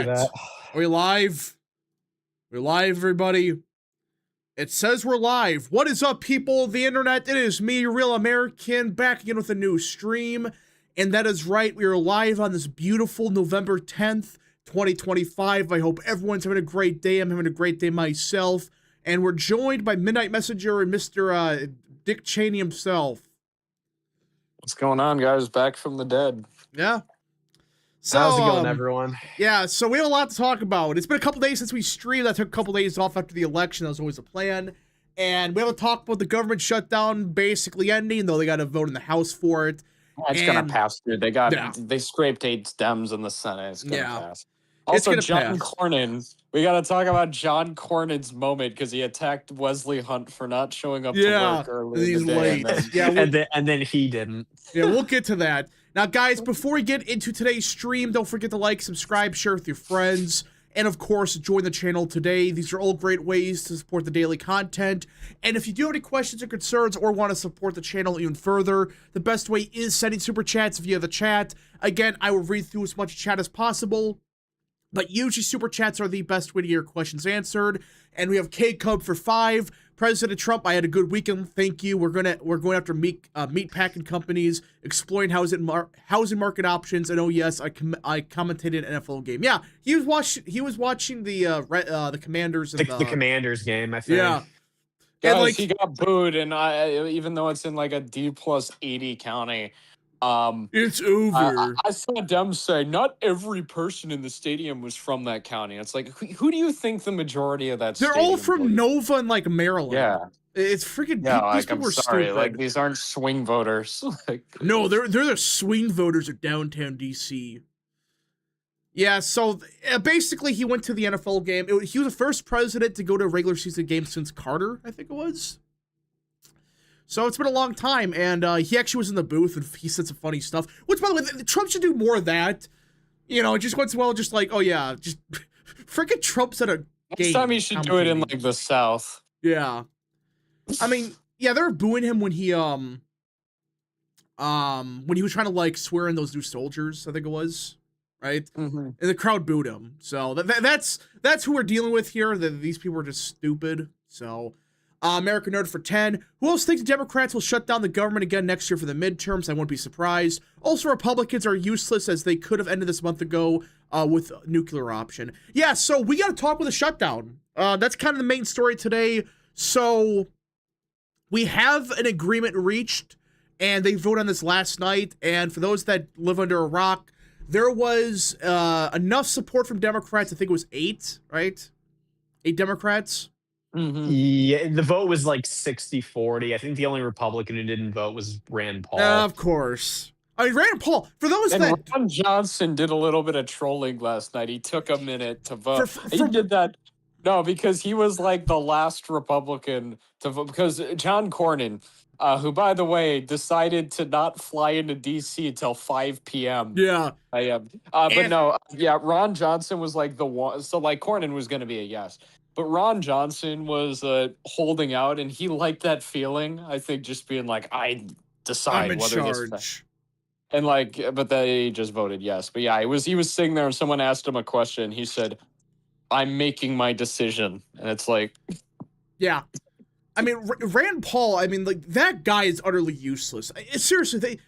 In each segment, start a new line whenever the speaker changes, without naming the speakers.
chat. Are we live? We're live, everybody. It says we're live. What is up, people of the internet? It is me, Real American, back again with a new stream. And that is right, we are live on this beautiful November 10th, 2025. I hope everyone's having a great day. I'm having a great day myself. And we're joined by Midnight Messenger and Mr. Dick Cheney himself.
What's going on, guys? Back from the dead.
Yeah. So,
how's it going, everyone?
Yeah, so we have a lot to talk about. It's been a couple days since we streamed. I took a couple days off after the election. That was always a plan. And we haven't talked about the government shutdown basically ending, though they got to vote in the House for it.
It's gonna pass through. They scraped 8 Dems in the Senate. It's gonna pass. Also, John Cornyn. We got to talk about John Cornyn's moment because he attacked Wesley Hunt for not showing up to work early in the day.
Late.
And then he didn't.
Yeah, we'll get to that. Now, guys, before we get into today's stream, don't forget to like, subscribe, share with your friends, and, of course, join the channel today. These are all great ways to support the daily content. And if you do have any questions or concerns or want to support the channel even further, the best way is sending super chats via the chat. Again, I will read through as much chat as possible, but usually super chats are the best way to get your questions answered. And we have K-Cub for 5. President Trump, I had a good weekend. Thank you. We're going after meat packing companies, exploring housing market options. And oh yes, I commentated an NFL game. Yeah, he was watching the Commanders and
the Commanders game. I think.
Yeah.
Guys, and he got booed, and even though it's in like a D+80 county,
it's over.
I saw them say not every person in the stadium was from that county. It's like, who do you think the majority of that?
They're all from Nova and like Maryland.
Yeah,
it's freaking.
Yeah,
these people
I'm sorry.
stupid.
Like, these aren't swing voters.
No, they're the swing voters of downtown DC. Yeah, so basically he went to the NFL game. He was the first president to go to a regular season game since Carter, I think it was. So it's been a long time, and he actually was in the booth, and he said some funny stuff. Which, by the way, Trump should do more of that. You know, just once in a while, just like, oh yeah, just freaking Trump's at a game.
Next time he should do it in like the South.
Yeah, I mean, yeah, they were booing him when he was trying to like swear in those new soldiers, I think it was, right?
Mm-hmm.
And the crowd booed him. So that's who we're dealing with here. These people are just stupid. So. American Nerd for 10. Who else thinks the Democrats will shut down the government again next year for the midterms? I won't be surprised. Also, Republicans are useless as they could have ended this month ago with a nuclear option. Yeah, so we got to talk with a shutdown. That's kind of the main story today. So we have an agreement reached, and they voted on this last night. And for those that live under a rock, there was enough support from Democrats. I think it was 8, right? 8 Democrats.
Mm-hmm. Yeah, the vote was like 60-40. I think the only Republican who didn't vote was Rand Paul.
Of course. I mean, Rand Paul, for those
Ron Johnson did a little bit of trolling last night. He took a minute to vote. He did that. No, because he was like the last Republican to vote. Because John Cornyn, who, by the way, decided to not fly into D.C. until 5 p.m.
Yeah.
But no, yeah, Ron Johnson was like the one. So, like, Cornyn was going to be a yes. But Ron Johnson was holding out, and he liked that feeling. I think just being like, I decide
I'm in
whether
charge.
This, and like, but they just voted yes. But yeah, he was sitting there, and someone asked him a question. He said, "I'm making my decision," and it's like,
yeah. I mean, Rand Paul. I mean, like that guy is utterly useless. Seriously,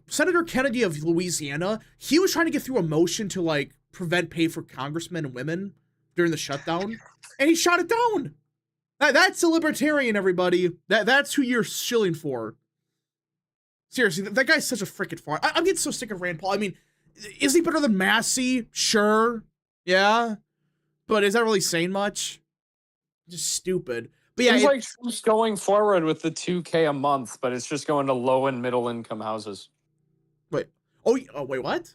Senator Kennedy of Louisiana, he was trying to get through a motion to like prevent pay for congressmen and women during the shutdown, and he shot it down. That's a libertarian, everybody. That's who you're shilling for. Seriously, that guy's such a freaking fraud. I'm getting so sick of Rand Paul. I mean, is he better than Massey? Sure. Yeah. But is that really saying much? Just stupid. But yeah,
it's like Trump's going forward with the $2K a month, but it's just going to low and middle income houses.
Wait. Oh, wait, what?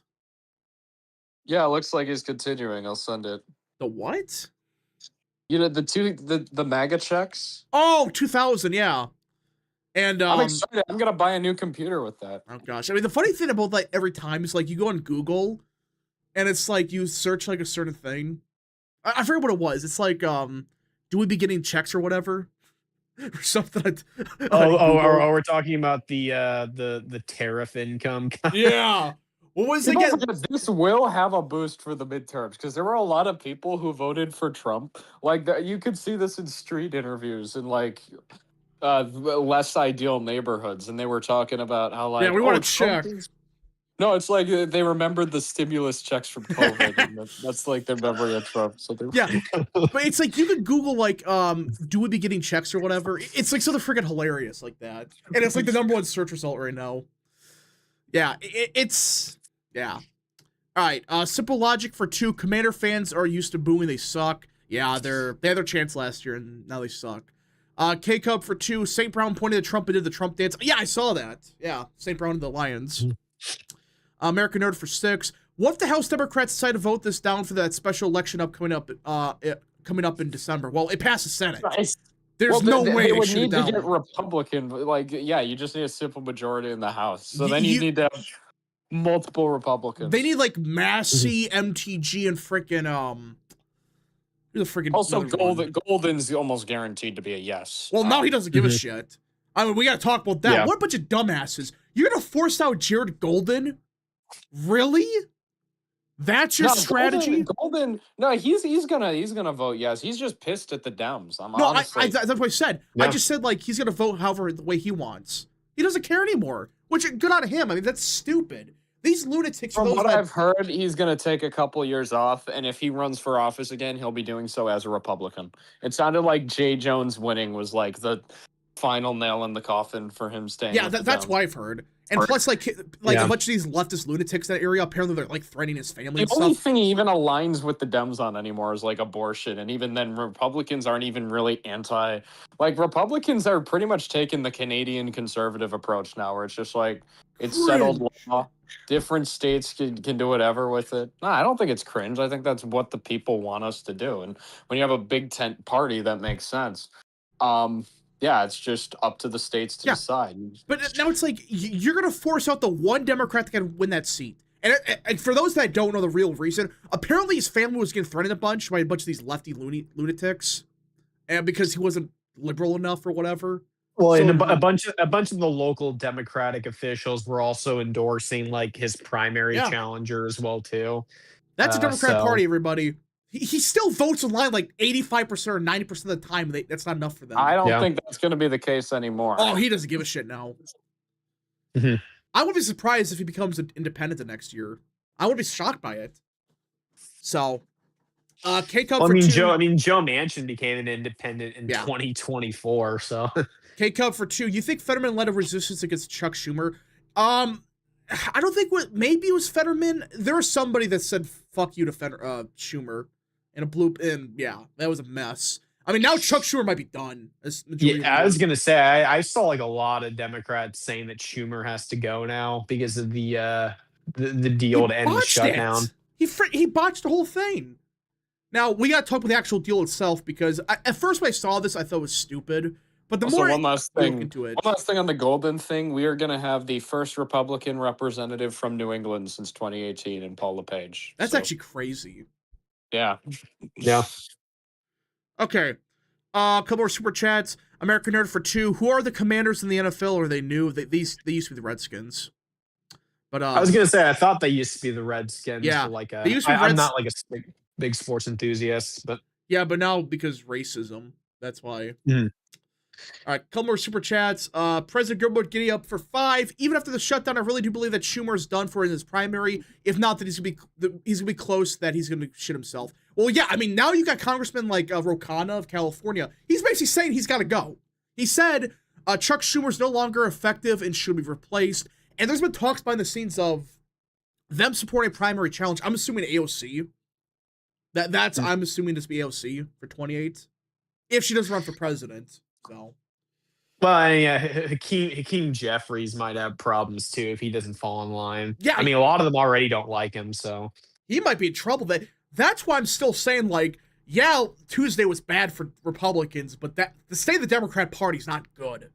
Yeah, it looks like he's continuing. I'll send it.
The what?
You know, the MAGA checks?
Oh, 2,000, yeah. And
I'm excited. I'm gonna buy a new computer with that.
Oh gosh. I mean, the funny thing about like every time is like you go on Google and it's like you search like a certain thing. I forget what it was. It's like do we be getting checks or whatever? Or something.
We're talking about the tariff income.
Yeah. What was
People
again?
forget this will have a boost for the midterms because there were a lot of people who voted for Trump. Like you could see this in street interviews in like less ideal neighborhoods, and they were talking about how like
Yeah, we want to
Trump
check.
is. No, it's like they remembered the stimulus checks from COVID, and that's like their memory of Trump. So they're
Yeah, but it's like you could Google like do we be getting checks or whatever. It's like something freaking hilarious like that, and it's like the #1 search result right now. Yeah, it's yeah. All right, simple logic for 2. Commander fans are used to booing. They suck. Yeah, they had their chance last year and now they suck. K Cup for 2. St. Brown pointed at Trump and did the Trump dance. Yeah, I saw that. Yeah, St. Brown and the Lions. American Nerd for 6. What if the House Democrats decide to vote this down for that special election coming up in December? Well, it passed the Senate.
nice.
There's no way
they
they
would
shoot it
need to
down.
get Republican. Like, yeah, you just need a simple majority in the House. So then you need to have multiple Republicans.
They need like Massey, MTG, and freaking who's the freaking
also Golden's almost guaranteed to be a yes.
Well, now he doesn't give a shit. I mean, we gotta talk about that.
Yeah.
What a bunch of dumbasses! You're gonna force out Jared Golden? Really? That's your strategy?
Golden, no, he's gonna vote yes. He's just pissed at the Dems.
That's what I said. Yeah. I just said like he's gonna vote however the way he wants. He doesn't care anymore. Which good on him. I mean, that's stupid. These lunatics.
From what I've heard, he's gonna take a couple years off, and if he runs for office again, he'll be doing so as a Republican. It sounded like Jay Jones winning was like the final nail in the coffin for him staying.
Yeah, that's what I've heard. And plus, like a bunch of these leftist lunatics in that area, apparently they're like threatening his family.
The only thing he even aligns with the Dems on anymore is like abortion, and even then, Republicans aren't even really anti. Like Republicans are pretty much taking the Canadian conservative approach now, where it's just like it's settled law. Different states can do whatever with it. No, I don't think it's cringe. I think that's what the people want us to do. And when you have a big tent party, that makes sense. Yeah, it's just up to the states to decide.
But now it's like you're going to force out the one Democrat that can win that seat. And for those that don't know the real reason, apparently his family was getting threatened a bunch by a bunch of these lefty lunatics, and because he wasn't liberal enough or whatever.
Well, so, and a bunch of the local Democratic officials were also endorsing like his primary challenger as well too.
That's a Democrat party, everybody. He still votes online like 85% or 90% of the time. That's not enough for them.
I don't think that's going to be the case anymore.
Oh, he doesn't give a shit now. I would be surprised if he becomes an independent the next year. I would be shocked by it. So, K-Cup for 2.
Joe Manchin became an independent in 2024. So,
K-Cup for 2. You think Fetterman led a resistance against Chuck Schumer? I don't think maybe it was Fetterman. There was somebody that said "fuck you" to Schumer. And that was a mess. I mean, now Chuck Schumer might be done.
I was gonna say I saw like a lot of Democrats saying that Schumer has to go now because of the deal to end the shutdown.
He botched the whole thing. Now we got to talk about the actual deal itself because at first when I saw this, I thought it was stupid. But the more
one last thing on the Golden thing, we are going to have the first Republican representative from New England since 2018 in Paul LePage.
That's actually crazy.
Yeah.
Yeah.
Okay. A couple more super chats. American Nerd for 2. Who are the Commanders in the NFL? Or are they new? They used to be the Redskins. But
I was gonna say I thought they used to be the Redskins.
Yeah.
I'm not like a big sports enthusiast, but
yeah, but now because racism, that's why. All right, couple more super chats. President Gilbert giddy up for 5. Even after the shutdown, I really do believe that Schumer is done for in his primary. If not, that he's gonna be close. That he's gonna shit himself. Well, yeah. I mean, now you got Congressman like Rocana of California. He's basically saying he's got to go. He said Chuck Schumer's no longer effective and should be replaced. And there's been talks behind the scenes of them supporting a primary challenge. I'm assuming AOC. I'm assuming this be AOC for 28 if she doesn't run for president. So.
Well, yeah, Hakeem Jeffries might have problems too if he doesn't fall in line.
Yeah,
I mean, a lot of them already don't like him, so
he might be in trouble. That's why I'm still saying, like, yeah, Tuesday was bad for Republicans, but the state of the Democrat Party is not good.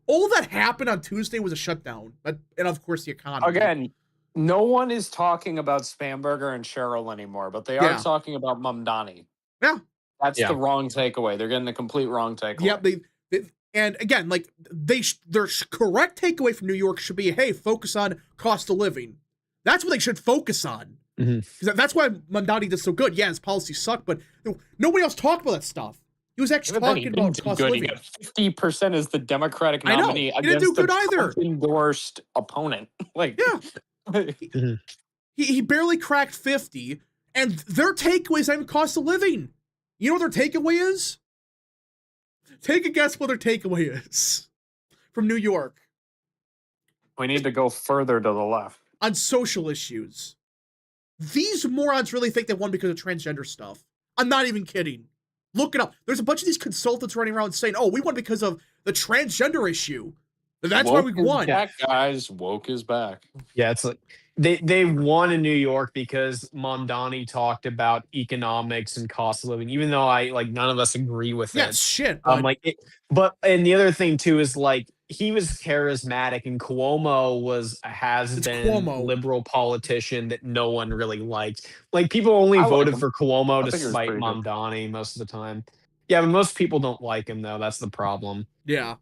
All that happened on Tuesday was a shutdown, and of course the economy.
Again, no one is talking about Spamberger and Cheryl anymore, but they are talking about Mamdani.
Yeah,
that's the wrong takeaway. They're getting the complete wrong takeaway.
Yep, and again, like their correct takeaway from New York should be, hey, focus on cost of living. That's what they should focus on. Because that's why Mondani did so good. Yeah, his policies suck, but nobody else talked about that stuff. He was actually talking about cost of living.
He got 50% as the Democratic nominee against the Trump-endorsed opponent. Like,
yeah, he barely cracked 50, and their takeaway is not even cost of living. You know what their takeaway is? Take a guess what their takeaway is from New York.
We need to go further to the left.
On social issues. These morons really think they won because of transgender stuff. I'm not even kidding. Look it up. There's a bunch of these consultants running around saying, oh, we won because of the transgender issue. That's why we won.
Back, guys. Woke is back.
Yeah, it's like they won in New York because Mondani talked about economics and cost of living, even though none of us agree with it.
Yeah, shit. But
and the other thing too is he was charismatic, and Cuomo has been liberal politician that no one really liked. Like, people only voted for Cuomo to spite Mondani most of the time. Yeah, but most people don't like him though. That's the problem.
Yeah.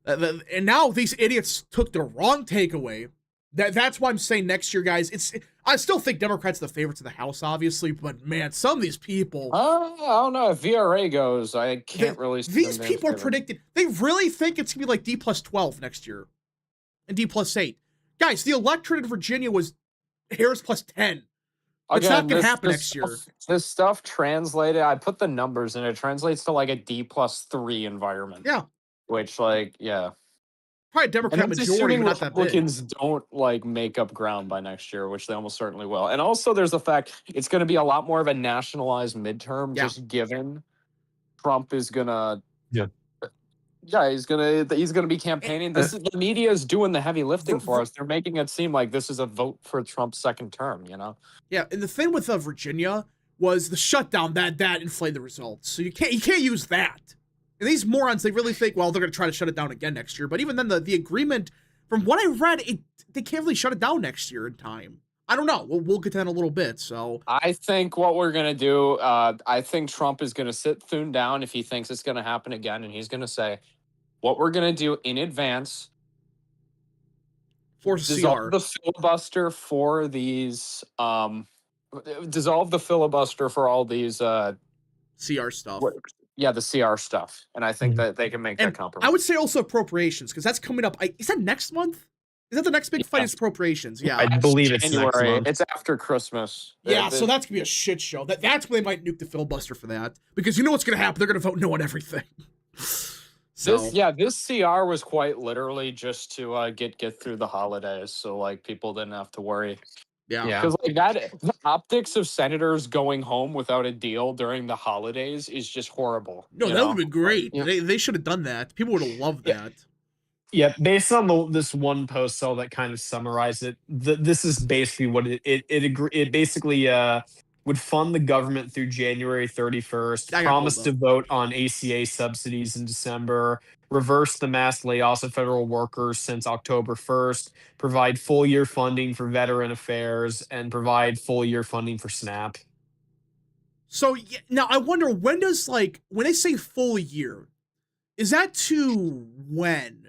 And now these idiots took the wrong takeaway. That's why I'm saying next year, guys. I still think Democrats are the favorites of the House, obviously, but man, some of these people.
I don't know. If VRA goes, I can't really.
These people are predicting. They really think it's gonna be like D+12 next year, and D+8. Guys, the electorate in Virginia was Harris +10. It's not gonna happen next year.
This stuff translated. I put the numbers in. It translates to like a D+3 environment.
Yeah.
Which, yeah.
Probably a Democrat majority, not that big.
Republicans don't make up ground by next year, which they almost certainly will. And also, there's the fact it's going to be a lot more of a nationalized midterm, just given Trump is gonna. Yeah, he's gonna be campaigning. The media is doing the heavy lifting for us. They're making it seem like this is a vote for Trump's second term. You know.
Yeah, and the thing with Virginia was the shutdown that inflated the results. So you can't use that. And these morons, they really think, well, they're going to try to shut it down again next year. But even then, the agreement, from what I read, they can't really shut it down next year in time. I don't know. We'll get to that in a little bit. So
I think what we're going to do, I think Trump is going to sit Thune down if he thinks it's going to happen again. And he's going to say, what we're going to do in advance, dissolve the filibuster for these, dissolve the filibuster for all these
CR stuff.
Yeah, the CR stuff. And I think that they can make that compromise.
I would say also appropriations, because that's coming up. Is that next month? Is that the next big fight is appropriations? Yeah.
I believe it's
January.
Next month.
It's after Christmas.
Yeah, so that's going to be a shit show. That's when they might nuke the filibuster for that. Because you know what's going to happen? They're going to vote no on everything.
This CR was quite literally just to get through the holidays. So, people didn't have to worry.
Yeah.
Because the optics of senators going home without a deal during the holidays is just horrible.
No, that would be great. Yeah. They should have done that. People would have loved that.
Yeah, based on this one post cell that kind of summarized it, this is basically what it basically would fund the government through January 31st, promise to vote on ACA subsidies in December, reverse the mass layoffs of federal workers since October 1st, provide full-year funding for veteran affairs, and provide full-year funding for SNAP.
So now I wonder, when they say full year, is that to when?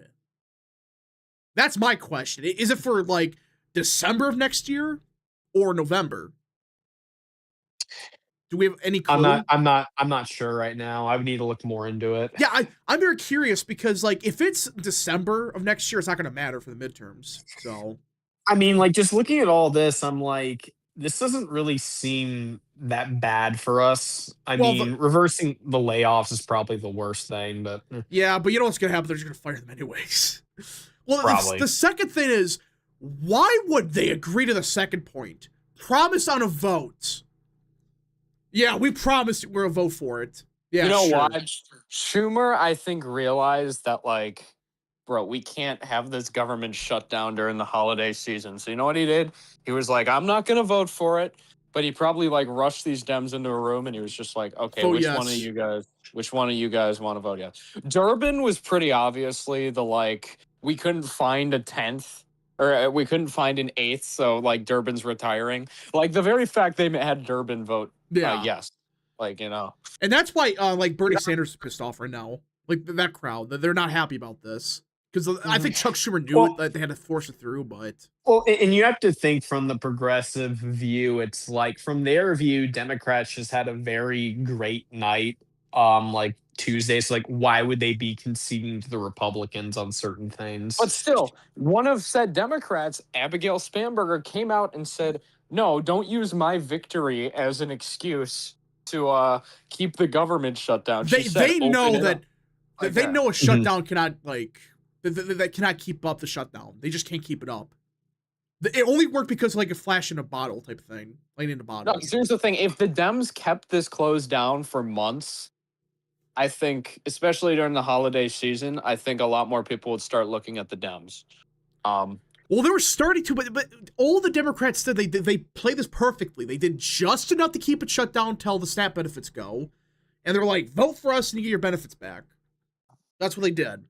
That's my question. Is it for December of next year or November? Do we have any clue?
I'm not sure right now. I would need to look more into it.
Yeah, I'm very curious because if it's December of next year, it's not going to matter for the midterms. So,
I mean, just looking at all this, I'm this doesn't really seem that bad for us. I mean, reversing the layoffs is probably the worst thing, but
yeah, but you know what's going to happen? They're just going to fire them anyways. Well, the second thing is, why would they agree to the second point? Promise on a vote. Yeah, we promised we're a vote for it. Yeah,
you know what? Schumer, I think, realized that, bro, we can't have this government shut down during the holiday season. So you know what he did? He was like, I'm not going to vote for it. But he probably, rushed these Dems into a room, and he was just like, okay, which one of you guys want to vote yes? Durbin was pretty obviously the, we couldn't find a 10th. Or we couldn't find an 8th, so, Durbin's retiring. The very fact they had Durbin vote yes. And
that's why, Bernie Sanders is pissed off right now. That crowd, they're not happy about this. because I think Chuck Schumer knew that they had to force it through, but
and you have to think from the progressive view. It's like from their view, Democrats just had a very great night, like Tuesday. So like, why would they be conceding to the Republicans on certain things?
But still, one of said Democrats, Abigail Spanberger, came out and said, "No, don't use my victory as an excuse to keep the government shut down." She said,
they know that they know a
Mm-hmm.
shutdown cannot that cannot keep up the shutdown. They just can't keep it up. It only worked because like a flash in a bottle type of thing, lightning in a bottle.
No, here's the thing: if the Dems kept this closed down for months, I think, especially during the holiday season, I think a lot more people would start looking at the Dems.
Well, they were starting to, but all the Democrats did, they played this perfectly. They did just enough to keep it shut down till the SNAP benefits go, and they're like, vote for us and you get your benefits back. That's what they did.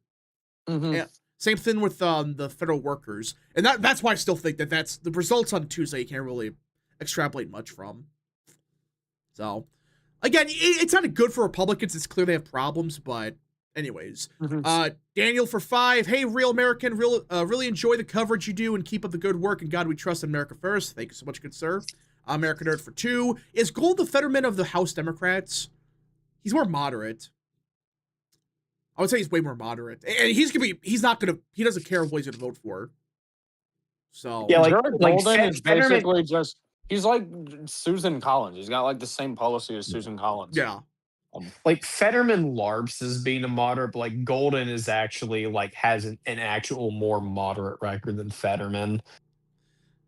Mm-hmm.
Yeah. Same thing with the federal workers, and that's why I still think that's the results on Tuesday. You can't really extrapolate much from. So, again, it's not good for Republicans. It's clear they have problems, but anyways. Daniel for 5. Hey, real American, really enjoy the coverage you do and keep up the good work. And God, we trust in America first. Thank you so much, good sir. American Nerd for 2. Is Gold the Fetterman of the House Democrats? He's more moderate. I would say he's way more moderate. And he doesn't care what he's gonna vote for. So
yeah,
Golden is basically just, he's like Susan Collins. He's got like the same policy as Susan Collins.
Yeah.
Like Fetterman LARPs as being a moderate, but like Golden is actually like has an actual more moderate record than Fetterman.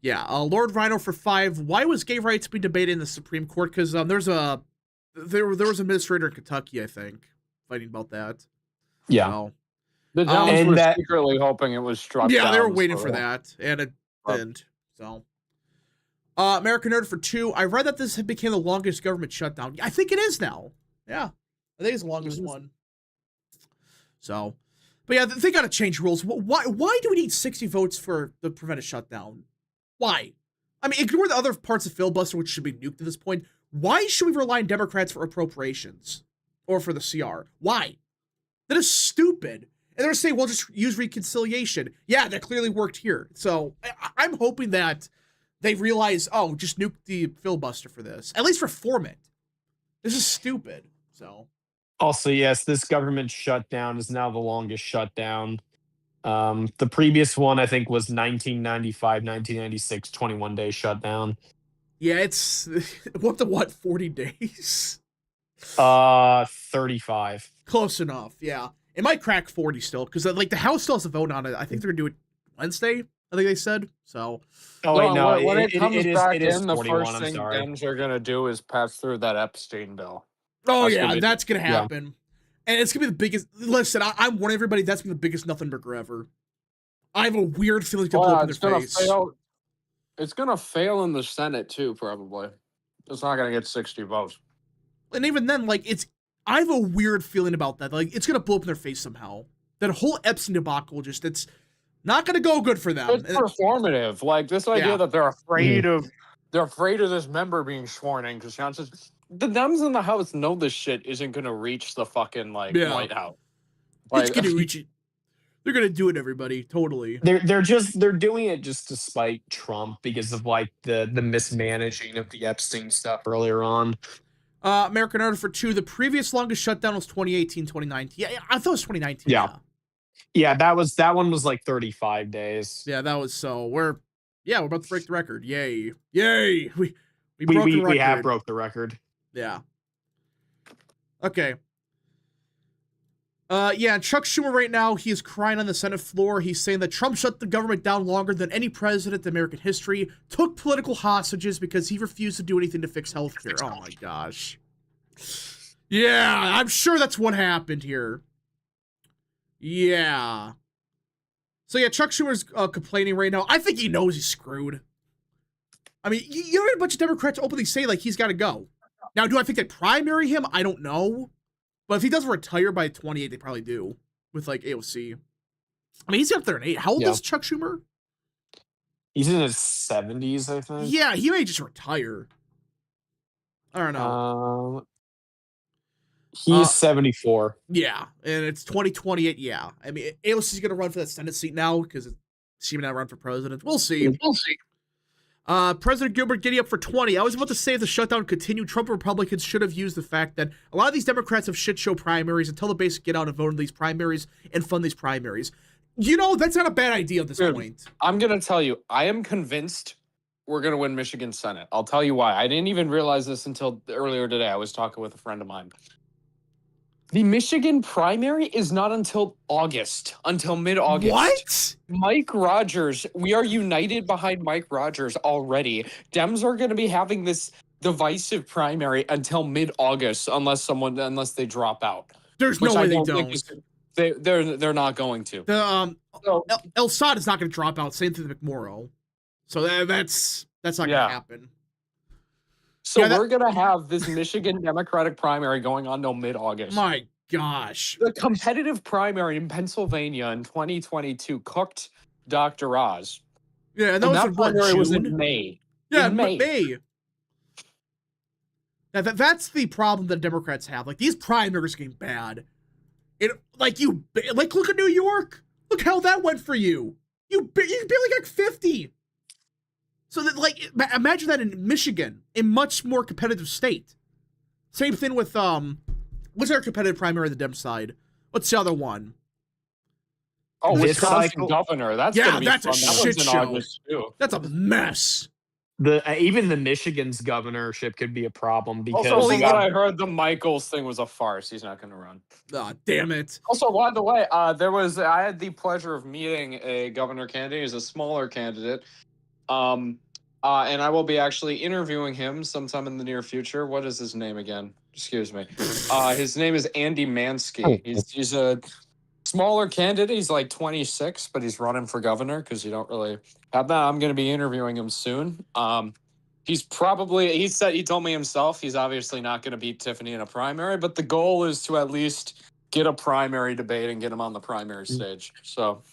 Yeah, Lord Rhino for 5. Why was gay rights being debated in the Supreme Court? Because there was an administrator in Kentucky, I think, fighting about that.
Yeah.
So,
the Dems were secretly hoping it was struck down.
Yeah, they were waiting for that, and it didn't. So, American Nerd for 2. I read that this became the longest government shutdown. I think it is now. Yeah, I think it's the longest one. So, but yeah, they got to change rules. Why do we need 60 votes for the prevent a shutdown? Why? I mean, ignore the other parts of filibuster, which should be nuked at this point. Why should we rely on Democrats for appropriations or for the CR? Why? That is stupid. And they're saying, well, just use reconciliation. Yeah, that clearly worked here. So I'm hoping that they realize, oh, just nuke the filibuster for this. At least reform it. This is stupid. So.
Also, yes, this government shutdown is now the longest shutdown. The previous one, I think, was 1995, 1996, 21-day shutdown.
Yeah, it's what, 40 days?
35.
Close enough, yeah. It might crack 40 still, because like the House still has to vote on it. I think they're gonna do it Wednesday, I think they said. So
wait, no,
when it comes back in, the
41,
first thing Dems are gonna do is pass through that Epstein bill.
Oh, that's gonna happen. Yeah. And it's gonna be the biggest. Listen, I'm warning everybody, that's gonna be the biggest nothing burger ever. I have a weird feeling it's gonna blow up in their face.
It's gonna fail in the Senate too, probably. It's not gonna get 60 votes.
And even then, like, I have a weird feeling about that. Like, it's gonna blow up in their face somehow. That whole Epstein debacle, it's not gonna go good for them.
It's performative. Like this idea that they're afraid of this member being sworn in, because John says the Dems in the House know this shit isn't gonna reach the fucking White House.
It's gonna reach it. They're gonna do it, everybody. Totally.
They're doing it just to spite Trump because of like the mismanaging of the Epstein stuff earlier on.
American Nerd for 2. The previous longest shutdown was 2018, 2019. Yeah, I thought it was 2019.
Yeah, that one was like 35 days.
Yeah, that was we're about to break the record. Yay. We broke the record.
We have broke the record.
Yeah. Okay. Chuck Schumer right now, he is crying on the Senate floor. He's saying that Trump shut the government down longer than any president in American history, took political hostages because he refused to do anything to fix healthcare. Oh my gosh. Yeah, I'm sure that's what happened here. Yeah. So yeah, Chuck Schumer's complaining right now. I think he knows he's screwed. I mean, you heard a bunch of Democrats openly say like he's got to go. Now, do I think they primary him? I don't know. But if he doesn't retire by 28, they probably do with like AOC. I mean, he's up there in 8. How old is Chuck Schumer?
He's in his 70s, I think.
Yeah, he may just retire. I don't know.
He's 74.
Yeah, and it's 2028. Yeah, I mean, AOC is going to run for that Senate seat now because she may not run for president. We'll see. We'll see. President Gilbert giddy up for 20. I was about to say if the shutdown continued, Trump Republicans should have used the fact that a lot of these Democrats have shit show primaries until the base get out and vote in these primaries and fund these primaries. You know, that's not a bad idea at this point.
I'm going to tell you, I am convinced we're going to win Michigan Senate. I'll tell you why. I didn't even realize this until earlier today. I was talking with a friend of mine. The Michigan primary is not until August, until mid-August.
What?
Mike Rogers, we are united behind Mike Rogers already. Dems are going to be having this divisive primary until mid-August, unless they drop out.
There's no way they don't.
They're not going to.
El Sad is not going to drop out. Same thing with McMorrow. So that's not going to happen.
So we're going to have this Michigan Democratic primary going on till mid-August.
My gosh.
The competitive primary in Pennsylvania in 2022 cooked Dr. Oz.
Yeah, and that
primary was in May.
Yeah, in May. Now, that's the problem that Democrats have. Like, these primaries are getting bad. Look at New York. Look how that went for you. You barely got 50. So that, like, imagine that in Michigan, a much more competitive state. Same thing with what's our competitive primary on the Dem side? What's the other one?
Oh, Wisconsin governor. That's gonna be
that's
fun.
a shit show. That's a mess.
Even the Michigan's governorship could be a problem because
also, from what I heard, the Michaels thing was a farce. He's not going to run.
Oh, damn it.
Also, by the way, I had the pleasure of meeting a governor candidate. He's a smaller candidate. And I will be actually interviewing him sometime in the near future. What is his name again? Excuse me. His name is Andy Mansky. He's a smaller candidate. He's like 26, but he's running for governor because you don't really have that. I'm going to be interviewing him soon. He told me himself, he's obviously not going to beat Tiffany in a primary, but the goal is to at least get a primary debate and get him on the primary stage. So...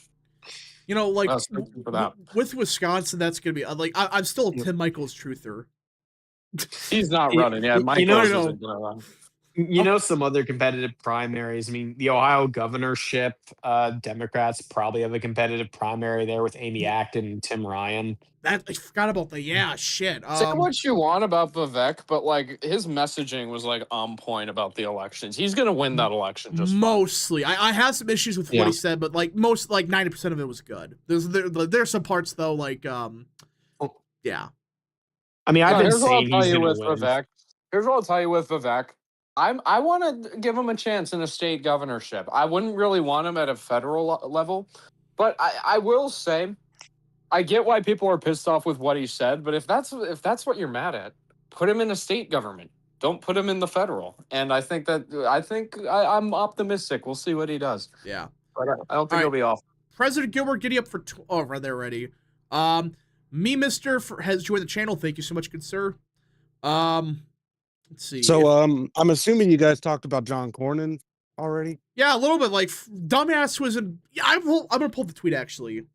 You know, like, with Wisconsin, that's going to be, like, I'm still a Tim Michaels truther.
He's not running. Yeah, Michaels isn't going to run.
You know, some other competitive primaries. I mean, the Ohio governorship, Democrats probably have a competitive primary there with Amy Acton and Tim Ryan.
I forgot about that. Yeah, shit.
Say what you want about Vivek, but like his messaging was like on point about the elections. He's gonna win that election. Just
mostly. I have some issues with what he said, but like 90% of it was good. There's some parts though, like yeah.
I mean, I've been saying he's gonna win.
Vivek. Here's what I'll tell you with Vivek. I want to give him a chance in a state governorship. I wouldn't really want him at a federal level, but I will say. I get why people are pissed off with what he said, but if that's what you're mad at, put him in a state government. Don't put him in the federal. And I'm optimistic. We'll see what he does.
Yeah,
but I don't think he'll be off.
President Gilbert, giddy up for right there, ready. Mister has joined the channel. Thank you so much, good sir. Let's see.
So I'm assuming you guys talked about John Cornyn already.
Yeah, a little bit. Like dumbass was in. Yeah, I'm gonna pull the tweet actually.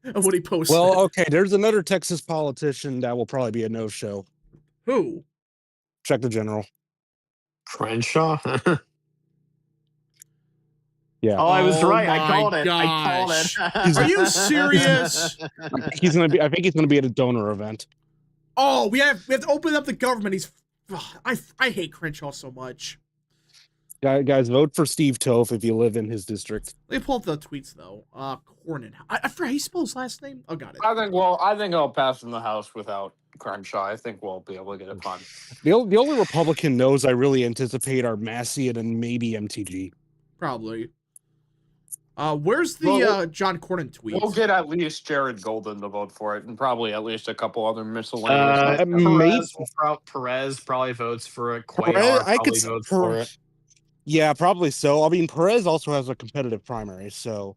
Of what he posted.
Well, okay, there's another Texas politician that will probably be a no-show.
Who?
Check the general.
Crenshaw?
Yeah.
Oh, I was right. I called
Gosh.
it. I called it.
Are you serious?
I think he's gonna be at a donor event.
Oh, we have to open up the government. I hate Crenshaw so much.
Guys, vote for Steve Toth if you live in his district.
Let me pull up the tweets though. Cornyn. I forgot how you spell his last name. Oh, got it.
I think I'll pass in the House without Crenshaw. I think we'll be able to get it done.
The only Republican knows I really anticipate are Massey and maybe MTG.
Probably. Where's the John Cornyn tweet?
We'll get at least Jared Golden to vote for it, and probably at least a couple other miscellaneous.
Perez probably votes for it.
Perez,
votes for it.
Yeah, probably so. I mean, Perez also has a competitive primary, so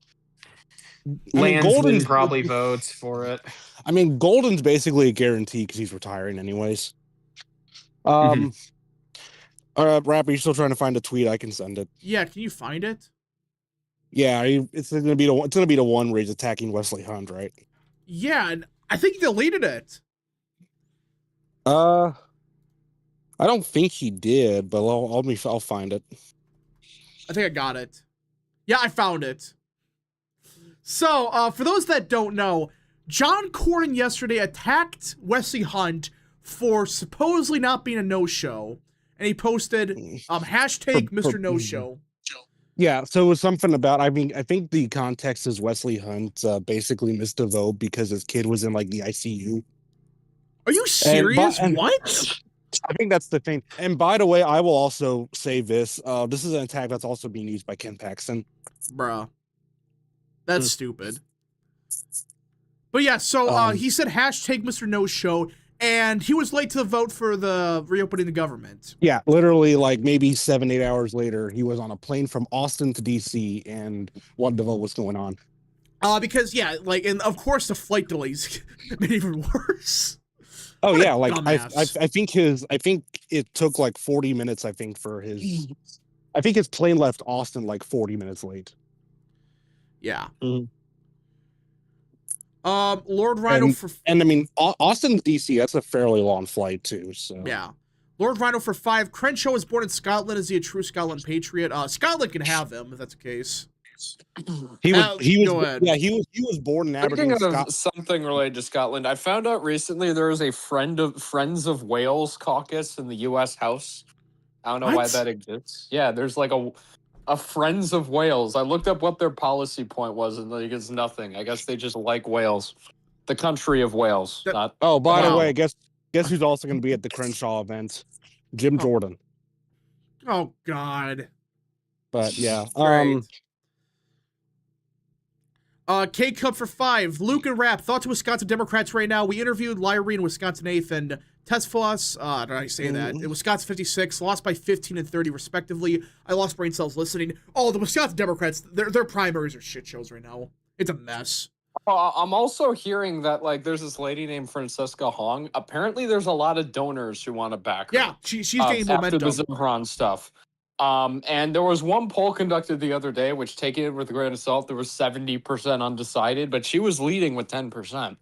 Golden probably votes for it.
I mean, Golden's basically a guarantee because he's retiring anyways. Rapper, you still trying to find a tweet? I can send it.
Yeah, can you find it?
Yeah, it's gonna be the one where he's attacking Wesley Hunt, right?
Yeah, and I think he deleted it.
I don't think he did, but I'll find it.
I think I got it. Yeah, I found it. So, for those that don't know, John Cornyn yesterday attacked Wesley Hunt for supposedly not being a no-show, and he posted hashtag Mr. No-Show.
Yeah, so it was something about, I mean, I think the context is Wesley Hunt basically missed a vote because his kid was in like the ICU.
Are you serious?
And
What?
I think that's the thing. And by the way, I will also say this. This is an attack that's also being used by Ken Paxton.
Bruh. That's stupid. But yeah, so he said hashtag Mr. No Show, and he was late to the vote for the reopening the government.
Yeah, literally like maybe 7-8 hours later, he was on a plane from Austin to DC and wanted to vote what's going on.
Because yeah, like, and of course the flight delays made it even worse.
Oh
What a
yeah, like
dumbass.
I think it took like 40 minutes, I think, for his I think his plane left Austin like 40 minutes late.
Yeah.
Mhm.
Lord Rhino
and I mean Austin to DC, that's a fairly long flight too. So
yeah. Lord Rhino for 5. Crenshaw was born in Scotland. Is he a true Scotland patriot? Scotland can have him if that's the case.
He was
go ahead.
Yeah, he was born in Aberdeen,
Speaking of
Scotland.
something related to Scotland, I found out recently there was a Friends of Wales caucus in the U.S. House. I don't know why
What?
that exists. Yeah, there's like a Friends of Wales. I looked up what their policy point was, and like it's nothing. I guess they just like Wales, the country of Wales. Not.
Oh, by the
Wow.
way, guess who's also going to be at the Crenshaw event? Jim Jordan.
Oh God.
But yeah,
Great. K-Cup for 5. Luke and Rap. Thoughts to Wisconsin Democrats right now. We interviewed Lyrie and Wisconsin 8th and Tesfos. Did I say that? In Wisconsin 56. Lost by 15 and 30 respectively. I lost brain cells listening. Oh, the Wisconsin Democrats, their primaries are shit shows right now. It's a mess.
I'm also hearing that like there's this lady named Francesca Hong. Apparently, there's a lot of donors who want to back her.
Yeah, she's getting momentum.
After the Zimron stuff. And there was one poll conducted the other day, which, taking it with a grain of salt, there was 70% undecided, but she was leading with 10%.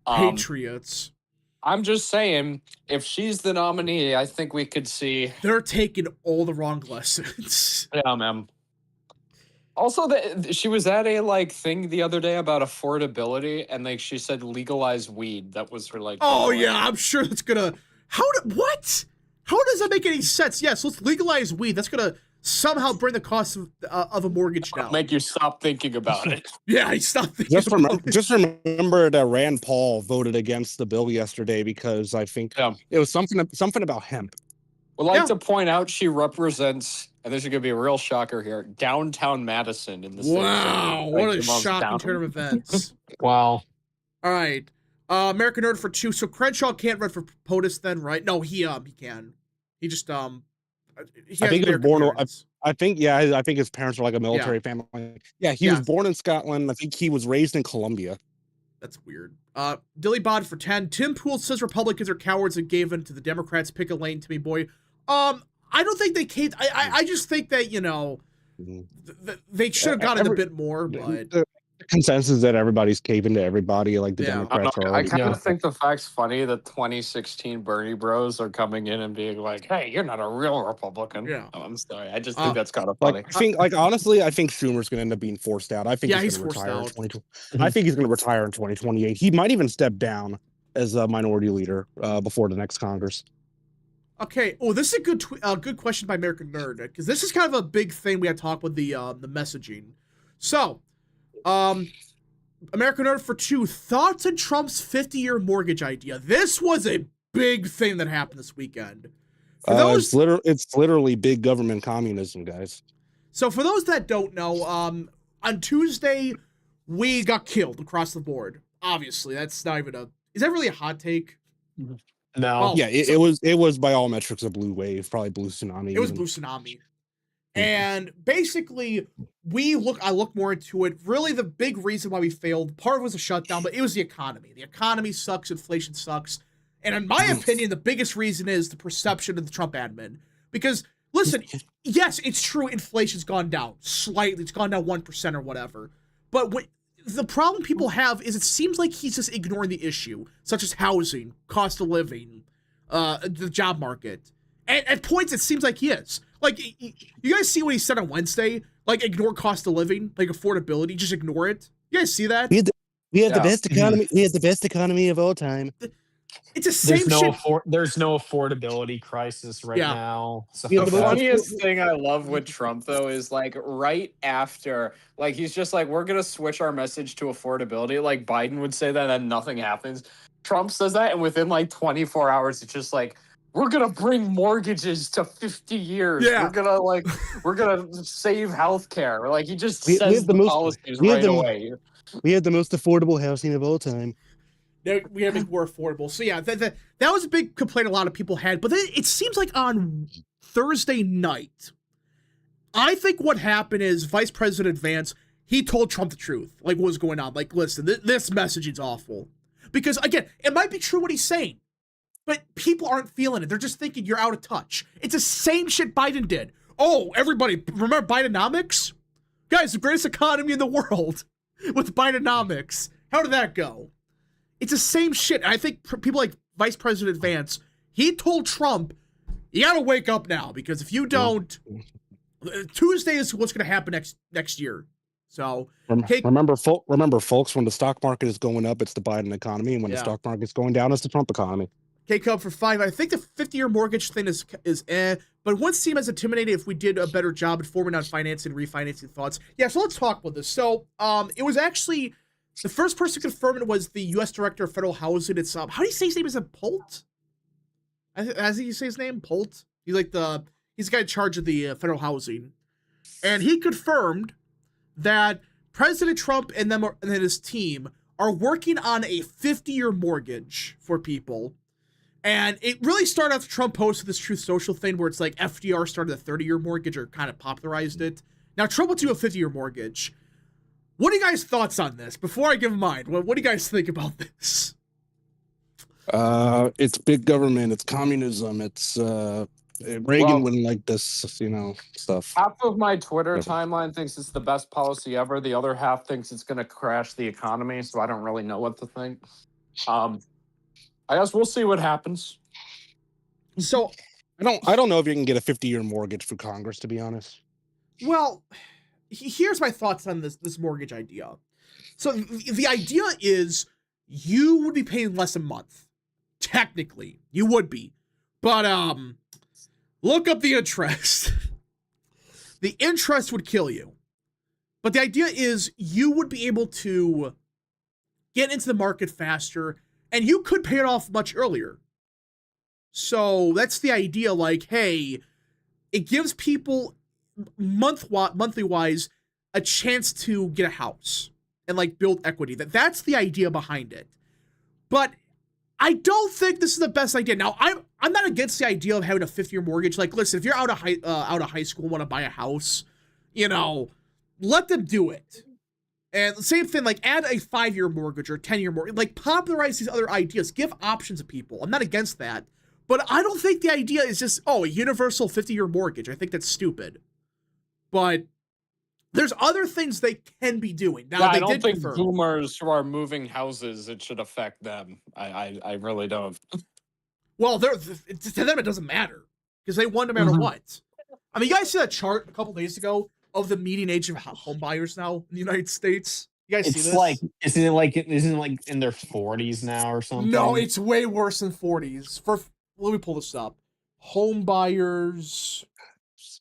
Patriots.
I'm just saying, if she's the nominee, I think we could see.
They're taking all the wrong lessons.
Yeah, man. Also, she was at a like thing the other day about affordability, and like she said, legalize weed. That was her like.
Oh yeah, I'm sure that's gonna. What? How does that make any sense? Yes, let's legalize weed. That's gonna somehow bring the cost of a mortgage down.
Make you stop thinking about it.
Yeah, I stopped thinking.
Just remember that Rand Paul voted against the bill yesterday because I think it was something about hemp.
Would like to point out she represents, and this is going to be a real shocker here, downtown Madison in the state.
Wow, what a shocking turn of events.
Wow.
All right. American Nerd for 2. So Crenshaw can't run for POTUS then, right? No, he can. He just he
I think he was born.
parents.
I think his parents were like a military family. Yeah, he was born in Scotland. I think he was raised in Colombia.
That's weird. Dilly Bod for 10. Tim Pool says Republicans are cowards and gave in to the Democrats. Pick a lane, Timmy boy. I don't think they caved. I just think that, you know, they should have gotten a bit more, but
the consensus that everybody's caving to everybody, like the Democrats are.
I kind of think the fact's funny that 2016 Bernie bros are coming in and being like, "Hey, you're not a real Republican."
Yeah.
Oh, I'm sorry. I just think that's kind of funny.
Honestly, I think Schumer's going to end up being forced out. I think he's going to retire in 2020. I think he's going to retire in 2028. He might even step down as a minority leader before the next Congress.
Okay. Oh, this is a good question by American Nerd, because this is kind of a big thing we had to talk with the messaging. So, American Nerd for 2. Thoughts on Trump's 50-year mortgage idea. This was a big thing that happened this weekend.
It's literally big government communism, guys.
So for those that don't know, on Tuesday we got killed across the board. Obviously, that's not even is that really a hot take?
No.
Yeah, it was by all metrics a blue wave, probably blue tsunami.
It was blue tsunami. And basically, I look more into it. Really, the big reason why we failed, part of it was a shutdown, but it was the economy. The economy sucks, inflation sucks. And in my opinion, the biggest reason is the perception of the Trump admin. Because, listen, yes, it's true, inflation's gone down slightly. It's gone down 1% or whatever. But the problem people have is it seems like he's just ignoring the issue, such as housing, cost of living, the job market. At points, it seems like he is. Like, you guys see what he said on Wednesday? Like, ignore cost of living, like affordability, just ignore it. You guys see that?
We have the best economy. We have the best economy of all time.
It's the same shit.
There's no affordability crisis right now.
The funniest thing I love with Trump, though, is like right after, like he's just like, we're gonna switch our message to affordability. Like Biden would say that, and nothing happens. Trump says that, and within like 24 hours, it's just like, we're gonna bring mortgages to 50 years.
Yeah.
We're gonna save healthcare. Like he just says the policies right away.
We have the most affordable housing of all time.
We have to make more affordable. So yeah, that was a big complaint a lot of people had. But then it seems like on Thursday night, I think what happened is Vice President Vance, he told Trump the truth, like what was going on. Like, listen, this messaging's awful. Because again, it might be true what he's saying, but people aren't feeling it. They're just thinking you're out of touch. It's the same shit Biden did. Oh, everybody, remember Bidenomics? Guys, the greatest economy in the world with Bidenomics. How did that go? It's the same shit. And I think people like Vice President Vance, he told Trump, you gotta wake up now, because if you don't, Tuesday is what's gonna happen next year. So
remember, folks, when the stock market is going up, it's the Biden economy, and when the stock market's going down, it's the Trump economy.
K-Cub for 5. I think the 50-year mortgage thing is but it wouldn't seem as intimidating if we did a better job informing on financing and refinancing thoughts. Yeah, so let's talk about this. So it was actually the first person to confirm it was the U.S. Director of Federal Housing. It's how do you say his name? Is it Polt? As you say his name, Polt. He's like he's the guy in charge of the federal housing, and he confirmed that President Trump and his team are working on a 50-year mortgage for people. And it really started after Trump posted this Truth Social thing where it's like FDR started a 30-year mortgage or kind of popularized it. Now Trump will do a 50-year mortgage. What are you guys' thoughts on this? Before I give mine, what do you guys think about this?
It's big government. It's communism. It's Reagan wouldn't like this, stuff.
Half of my Twitter timeline thinks it's the best policy ever. The other half thinks it's going to crash the economy. So I don't really know what to think. I guess we'll see what happens.
So
I don't know if you can get a 50-year mortgage for Congress, to be honest.
Well, here's my thoughts on this mortgage idea. So the idea is you would be paying less a month. Technically, you would be. But look up the interest. The interest would kill you. But the idea is you would be able to get into the market faster, and you could pay it off much earlier. So that's the idea. Like, hey, it gives people monthly wise a chance to get a house and like build equity. That's the idea behind it. But I don't think this is the best idea. Now, I'm not against the idea of having a 50-year mortgage. Like, listen, if you're out of high school and want to buy a house, let them do it. And the same thing, like add a 5-year mortgage or 10-year mortgage, like popularize these other ideas, give options to people. I'm not against that. But I don't think the idea is just, a universal 50-year mortgage. I think that's stupid. But there's other things they can be doing. Now,
I don't think boomers who are moving houses, it should affect them. I really don't.
Well, to them, it doesn't matter because they won no matter what. I mean, you guys see that chart a couple days ago of the median age of home buyers now in the United States? You guys see this?
Isn't it like in their 40s now or something?
No, it's way worse than 40s. Let me pull this up. Home buyers,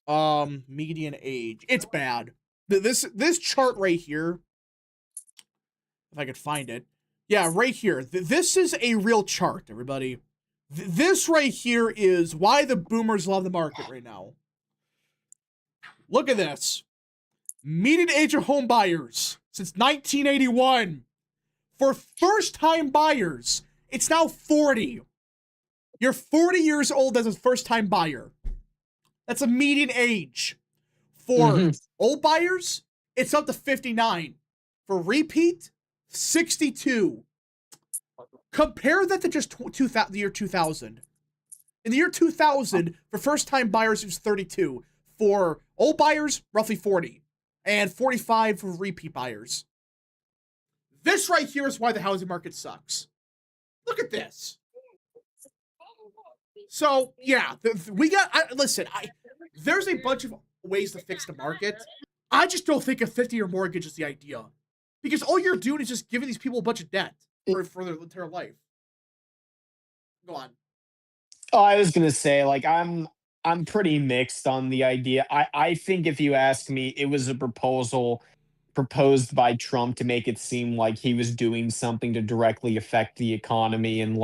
median age. It's bad. This chart right here, if I could find it. Yeah, right here. This is a real chart, everybody. This right here is why the boomers love the market right now. Look at this. Median age of home buyers since 1981. For first-time buyers, it's now 40. You're 40 years old as a first-time buyer. That's a median age. For old buyers, it's up to 59. For repeat, 62. Compare that to just the year 2000. In the year 2000, for first-time buyers, it was 32. For old buyers, roughly 40. And 45 for repeat buyers. This right here is why the housing market sucks. Look at this. So yeah, we got. Listen, there's a bunch of ways to fix the market. I just don't think a 50-year mortgage is the idea, because all you're doing is just giving these people a bunch of debt for their entire life. Go on.
Oh, I was gonna say, like, I'm pretty mixed on the idea. I think if you ask me, it was a proposal proposed by Trump to make it seem like he was doing something to directly affect the economy and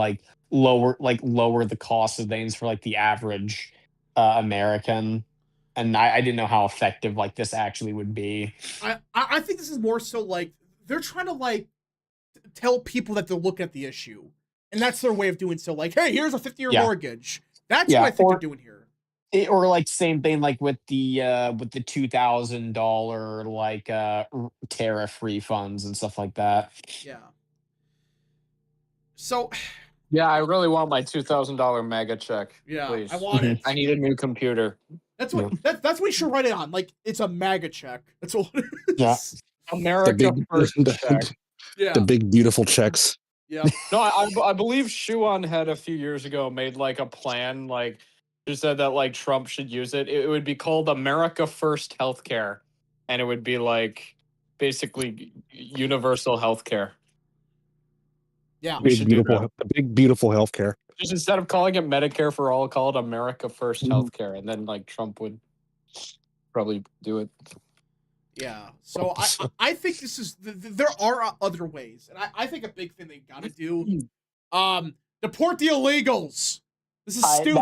lower the cost of things for like the average American. And I didn't know how effective like this actually would be.
I think this is more so like they're trying to like tell people that they're looking at the issue, and that's their way of doing so. Like, hey, here's a 50-year mortgage. That's what I think they're doing here.
Or like same thing like with the $2,000 like tariff refunds and stuff like that.
Yeah. So
yeah, I really want my $2,000 mega check.
Yeah,
please.
I want it.
I need a new computer.
That's what that's what we should write it on. Like, it's a MAGA check. That's all it is.
Yeah.
America first check.
Yeah.
The big beautiful checks.
Yeah.
No, I believe Shuan had a few years ago made like a plan, like who said that like Trump should use it. It would be called America First Healthcare, and it would be like basically universal healthcare.
Yeah,
big beautiful healthcare.
Just instead of calling it Medicare for all, call it America First Healthcare, and then like Trump would probably do it.
Yeah, so I think this is there are other ways, and I think a big thing they got to do, deport the illegals. This is stupid.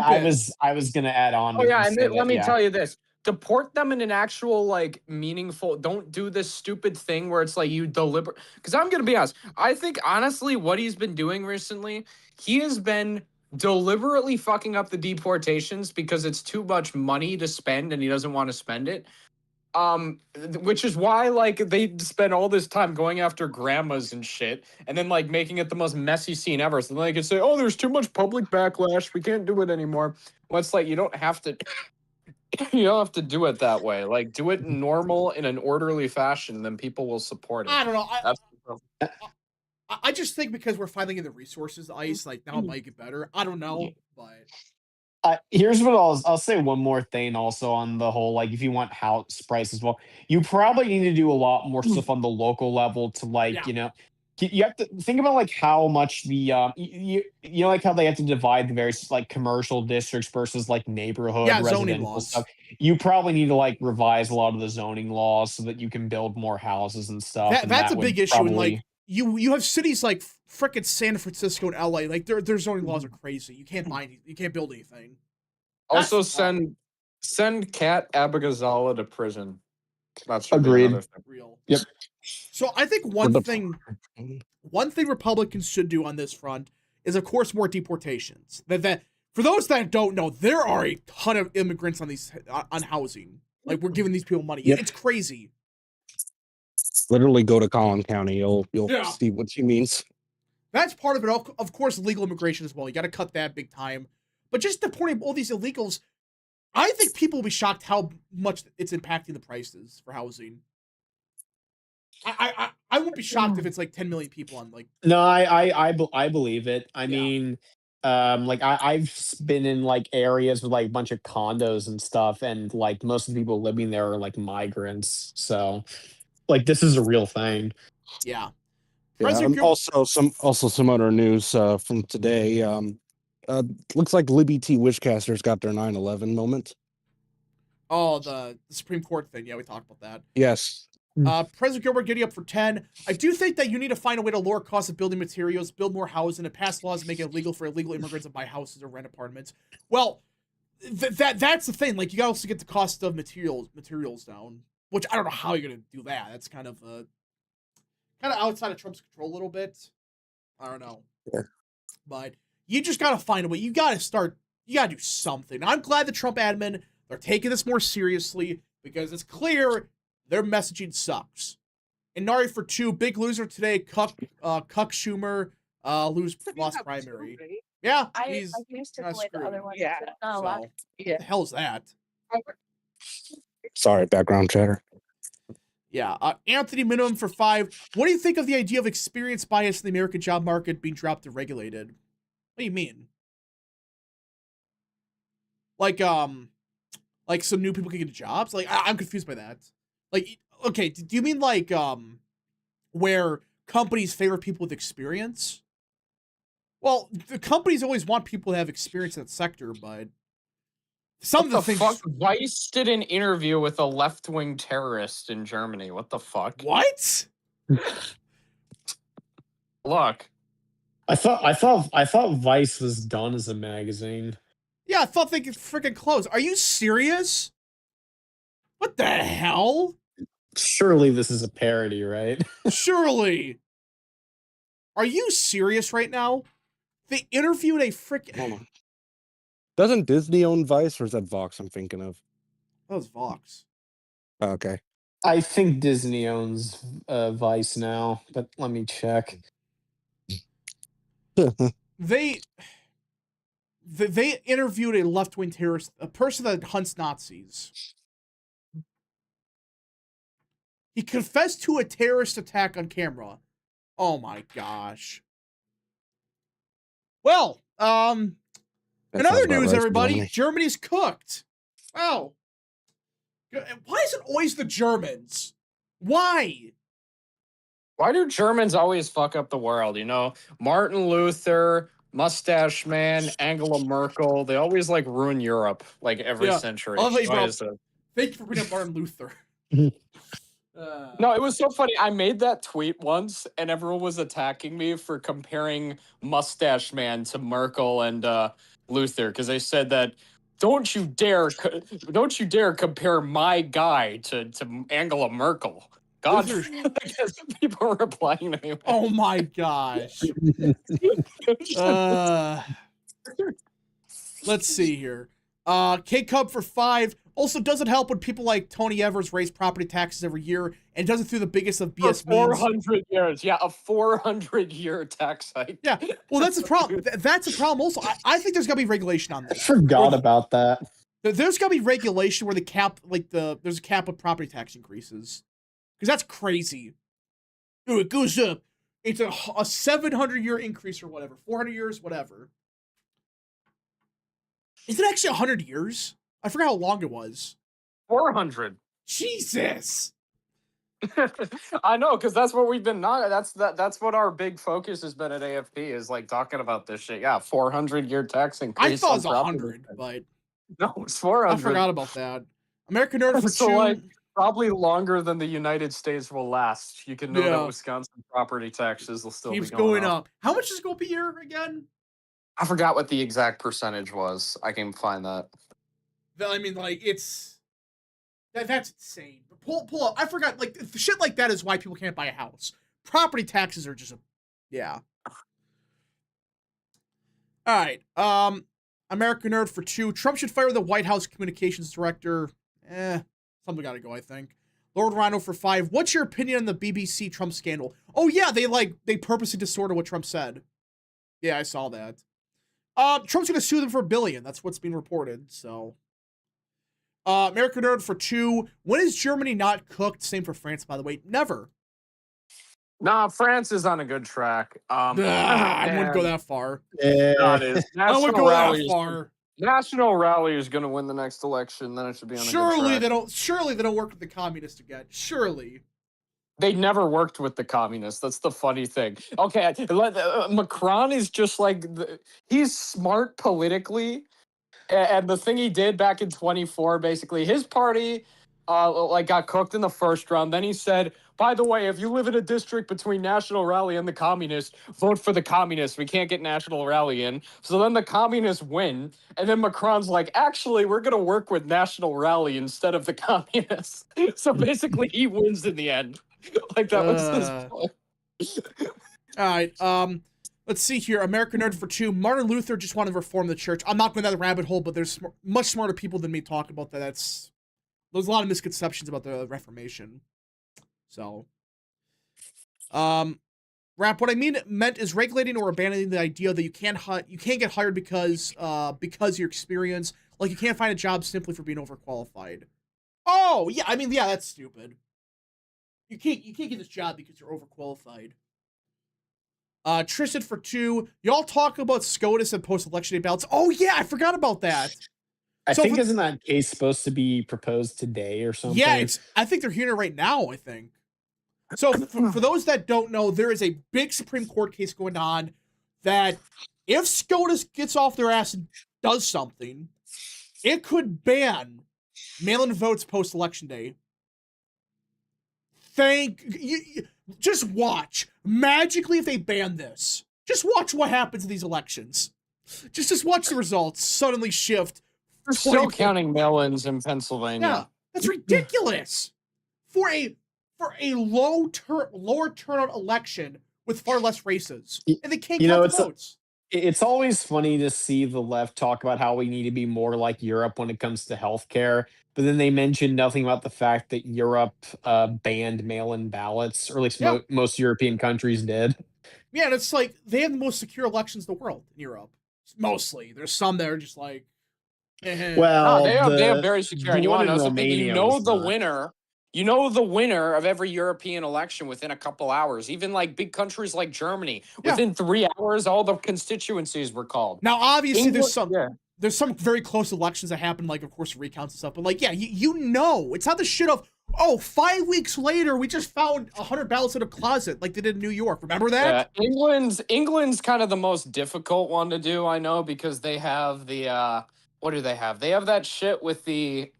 I was gonna add on.
Oh yeah, and let me tell you this: deport them in an actual like meaningful. Don't do this stupid thing where it's like you deliberate. Because I'm gonna be honest, I think honestly, what he's been doing recently, he has been deliberately fucking up the deportations because it's too much money to spend, and he doesn't want to spend it. Which is why like they spend all this time going after grandmas and shit, and then like making it the most messy scene ever. So then they can say, "Oh, there's too much public backlash. We can't do it anymore." Well, it's like you don't have to. You don't have to do it that way. Like, do it normal in an orderly fashion, then people will support it.
I don't know. I just think because we're finally getting the resources, ICE, like now it might get better. I don't know, but.
Here's what I'll say one more thing also on the whole, like if you want house prices, well, you probably need to do a lot more stuff on the local level to like, you know, you have to think about like how much the you know like how they have to divide the various like commercial districts versus like neighborhood residential stuff. You probably need to like revise a lot of the zoning laws so that you can build more houses and stuff.
That's a big issue. And like you have cities like frickin' San Francisco and LA, like their zoning laws are crazy. You can't you can't build anything.
Also send Kat Abagazala to prison. That's
agreed.
Real.
Yep.
So I think one thing Republicans should do on this front is, of course, more deportations. That for those that don't know, there are a ton of immigrants on housing. Like, we're giving these people money. Yep. It's crazy.
Literally go to Collin County. You'll see what she means. That's
part of it. Of course, legal immigration as well. You got to cut that big time. But just deporting all these illegals, I think people will be shocked how much it's impacting the prices for housing. I won't be shocked if it's like 10 million people on like.
No, I believe it. I mean, like I've been in like areas with like a bunch of condos and stuff, and like most of the people living there are like migrants. So, like this is a real thing.
Yeah.
Also some other news from today. Looks like Libby T. Witchcasters got their 9/11 moment.
Oh, the Supreme Court thing. Yeah, we talked about that.
Yes.
President Gilbert getting up for 10. I do think that you need to find a way to lower costs of building materials, build more housing, and pass laws to make it illegal for illegal immigrants to buy houses or rent apartments. Well, that's the thing. Like, you gotta also get the cost of materials down, which I don't know how you're gonna do that. That's kind of outside of Trump's control a little bit. I don't know.
Yeah.
But you just gotta find a way. You gotta do something. I'm glad the Trump admin, they're taking this more seriously, because it's clear their messaging sucks. And Nari for 2, big loser today. Cuck Schumer lost primary. Yeah,
I used to play the other one. Yeah, not a lot.
What the hell is that?
Sorry, background chatter.
Yeah, Anthony minimum for 5. What do you think of the idea of experience bias in the American job market being dropped and regulated? What do you mean? like so new people can get jobs? Like I'm confused by that. Like, okay, do you mean like where companies favor people with experience? Well, the companies always want people to have experience in that sector, but some
what
of the
the
things.
fuck? Vice did an interview with a left-wing terrorist in Germany. What the fuck?
What?
Look.
I thought Vice was done as a magazine.
Yeah, I thought they could freaking close. Are you serious? What the hell?
Surely this is a parody, right?
Surely. Are you serious right now? They interviewed a freaking.
Hold on. Doesn't Disney own Vice, or is that Vox I'm thinking of?
That was Vox.
Okay.
I think Disney owns Vice now, but let me check.
They interviewed a left-wing terrorist, a person that hunts Nazis. He confessed to a terrorist attack on camera. Oh my gosh. Well, in other news, everybody, Germany's cooked. Wow. Why is it always the Germans? Why?
Why do Germans always fuck up the world? You know, Martin Luther, Mustache Man, Angela Merkel, they always like ruin Europe like every century. Why is it?
Thank you for bringing up Martin Luther.
No, it was so funny. I made that tweet once, and everyone was attacking me for comparing Mustache Man to Merkel and Luther because they said that don't you dare compare my guy to Angela Merkel. God, I guess people are replying to me.
Oh my gosh. Let's see here. K-Cub for 5. Also doesn't help when people like Tony Evers raise property taxes every year and does it through the biggest of BS
means. 400 years. Yeah, a 400-year tax hike.
Yeah. Well, that's a problem. That's a problem also. I think there's got to be regulation on this.
I forgot about that.
There's got to be regulation where the cap, like there's a cap of property tax increases. Because that's crazy. Ooh, it goes up. It's a 700-year increase or whatever. 400 years, whatever. Is it actually 100 years? I forgot how long it was.
400.
Jesus.
I know, because that's what we've been that's what our big focus has been at AFP is like talking about this shit. Yeah, 400-year tax increase.
I thought it was 100, but
no, it's 400.
I forgot about that. American Nerd for
so
2.
Like, probably longer than the United States will last. You can know that Wisconsin property taxes will still
keeps
be going
up. How much does it go up a year again?
I forgot what the exact percentage was. I can find that.
I mean, like, it's... That's insane. But pull up. I forgot, like, shit like that is why people can't buy a house. Property taxes are just yeah. All right. American Nerd for 2. Trump should fire the White House communications director. Something gotta go, I think. Lord Rhino for 5. What's your opinion on the BBC Trump scandal? Oh, yeah, they purposely distorted what Trump said. Yeah, I saw that. Trump's gonna sue them for $1 billion. That's what's being reported, so... American Nerd for 2. When is Germany not cooked? Same for France, by the way. Never.
Nah, France is on a good track.
I wouldn't go that far.
I wouldn't go that
far.
National Rally is going to win the next election. Then it should be on a good track.
Surely they don't work with the communists again. Surely.
They never worked with the communists. That's the funny thing. Okay, Macron is just like he's smart politically. And the thing he did back in 24, basically, his party got cooked in the first round. Then he said, by the way, if you live in a district between National Rally and the communists, vote for the communists. We can't get National Rally in. So then the communists win. And then Macron's like, actually, we're going to work with National Rally instead of the communists. So basically, he wins in the end. Like, that was his point.
All right. Let's see here. American Nerd for 2. Martin Luther just wanted to reform the church. I'm not going down the rabbit hole, but there's much smarter people than me talking about that. There's a lot of misconceptions about the Reformation. So, Rap, what I meant is regulating or abandoning the idea that you can't get hired because your experience, like you can't find a job simply for being overqualified. Oh yeah, I mean that's stupid. You can't get this job because you're overqualified. Tristan for 2. Y'all talk about SCOTUS and post-election day ballots. Oh yeah, I forgot about that.
I think isn't that case supposed to be proposed today or something?
Yeah, I think they're hearing it right now, I think. So for those that don't know, there is a big Supreme Court case going on that if SCOTUS gets off their ass and does something, it could ban mail-in votes post-election day. Just watch. Magically, if they ban this, just watch what happens in these elections. Just watch the results suddenly shift.
We're still counting mail-ins in Pennsylvania.
Yeah, that's ridiculous. For a lower turnout election with far less races, and they can't count the votes.
It's always funny to see the left talk about how we need to be more like Europe when it comes to healthcare, but then they mention nothing about the fact that Europe banned mail-in ballots, or at least most European countries did.
Yeah, and it's like they have the most secure elections in the world in Europe. Mostly, there's some that are just like,
well,
they have very secure. And you want to know something? You know the winner. You know the winner of every European election within a couple hours. Even like big countries like Germany, within 3 hours, all the constituencies were called.
Now, obviously, there's some very close elections that happen, like of course recounts and stuff. But like, yeah, you know, it's not the shit of 5 weeks later we just found 100 ballots in a closet like they did in New York. Remember that?
Yeah, England's kind of the most difficult one to do. I know because they have the what do they have? They have that shit with the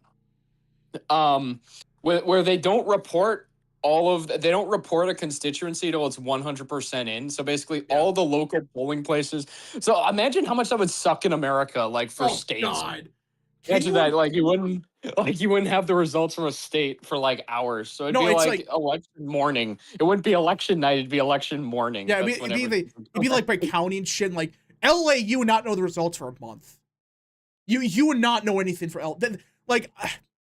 where they don't report they don't report a constituency till it's 100% in. So basically all the local polling places. So imagine how much that would suck in America, like for states.
God.
Imagine that, like you wouldn't have the results from a state for like hours. So it'd be like election morning. It wouldn't be election night, it'd be election morning.
Yeah, it'd be like by county and shit. And like LA, you would not know the results for a month. You would not know anything for LA. Like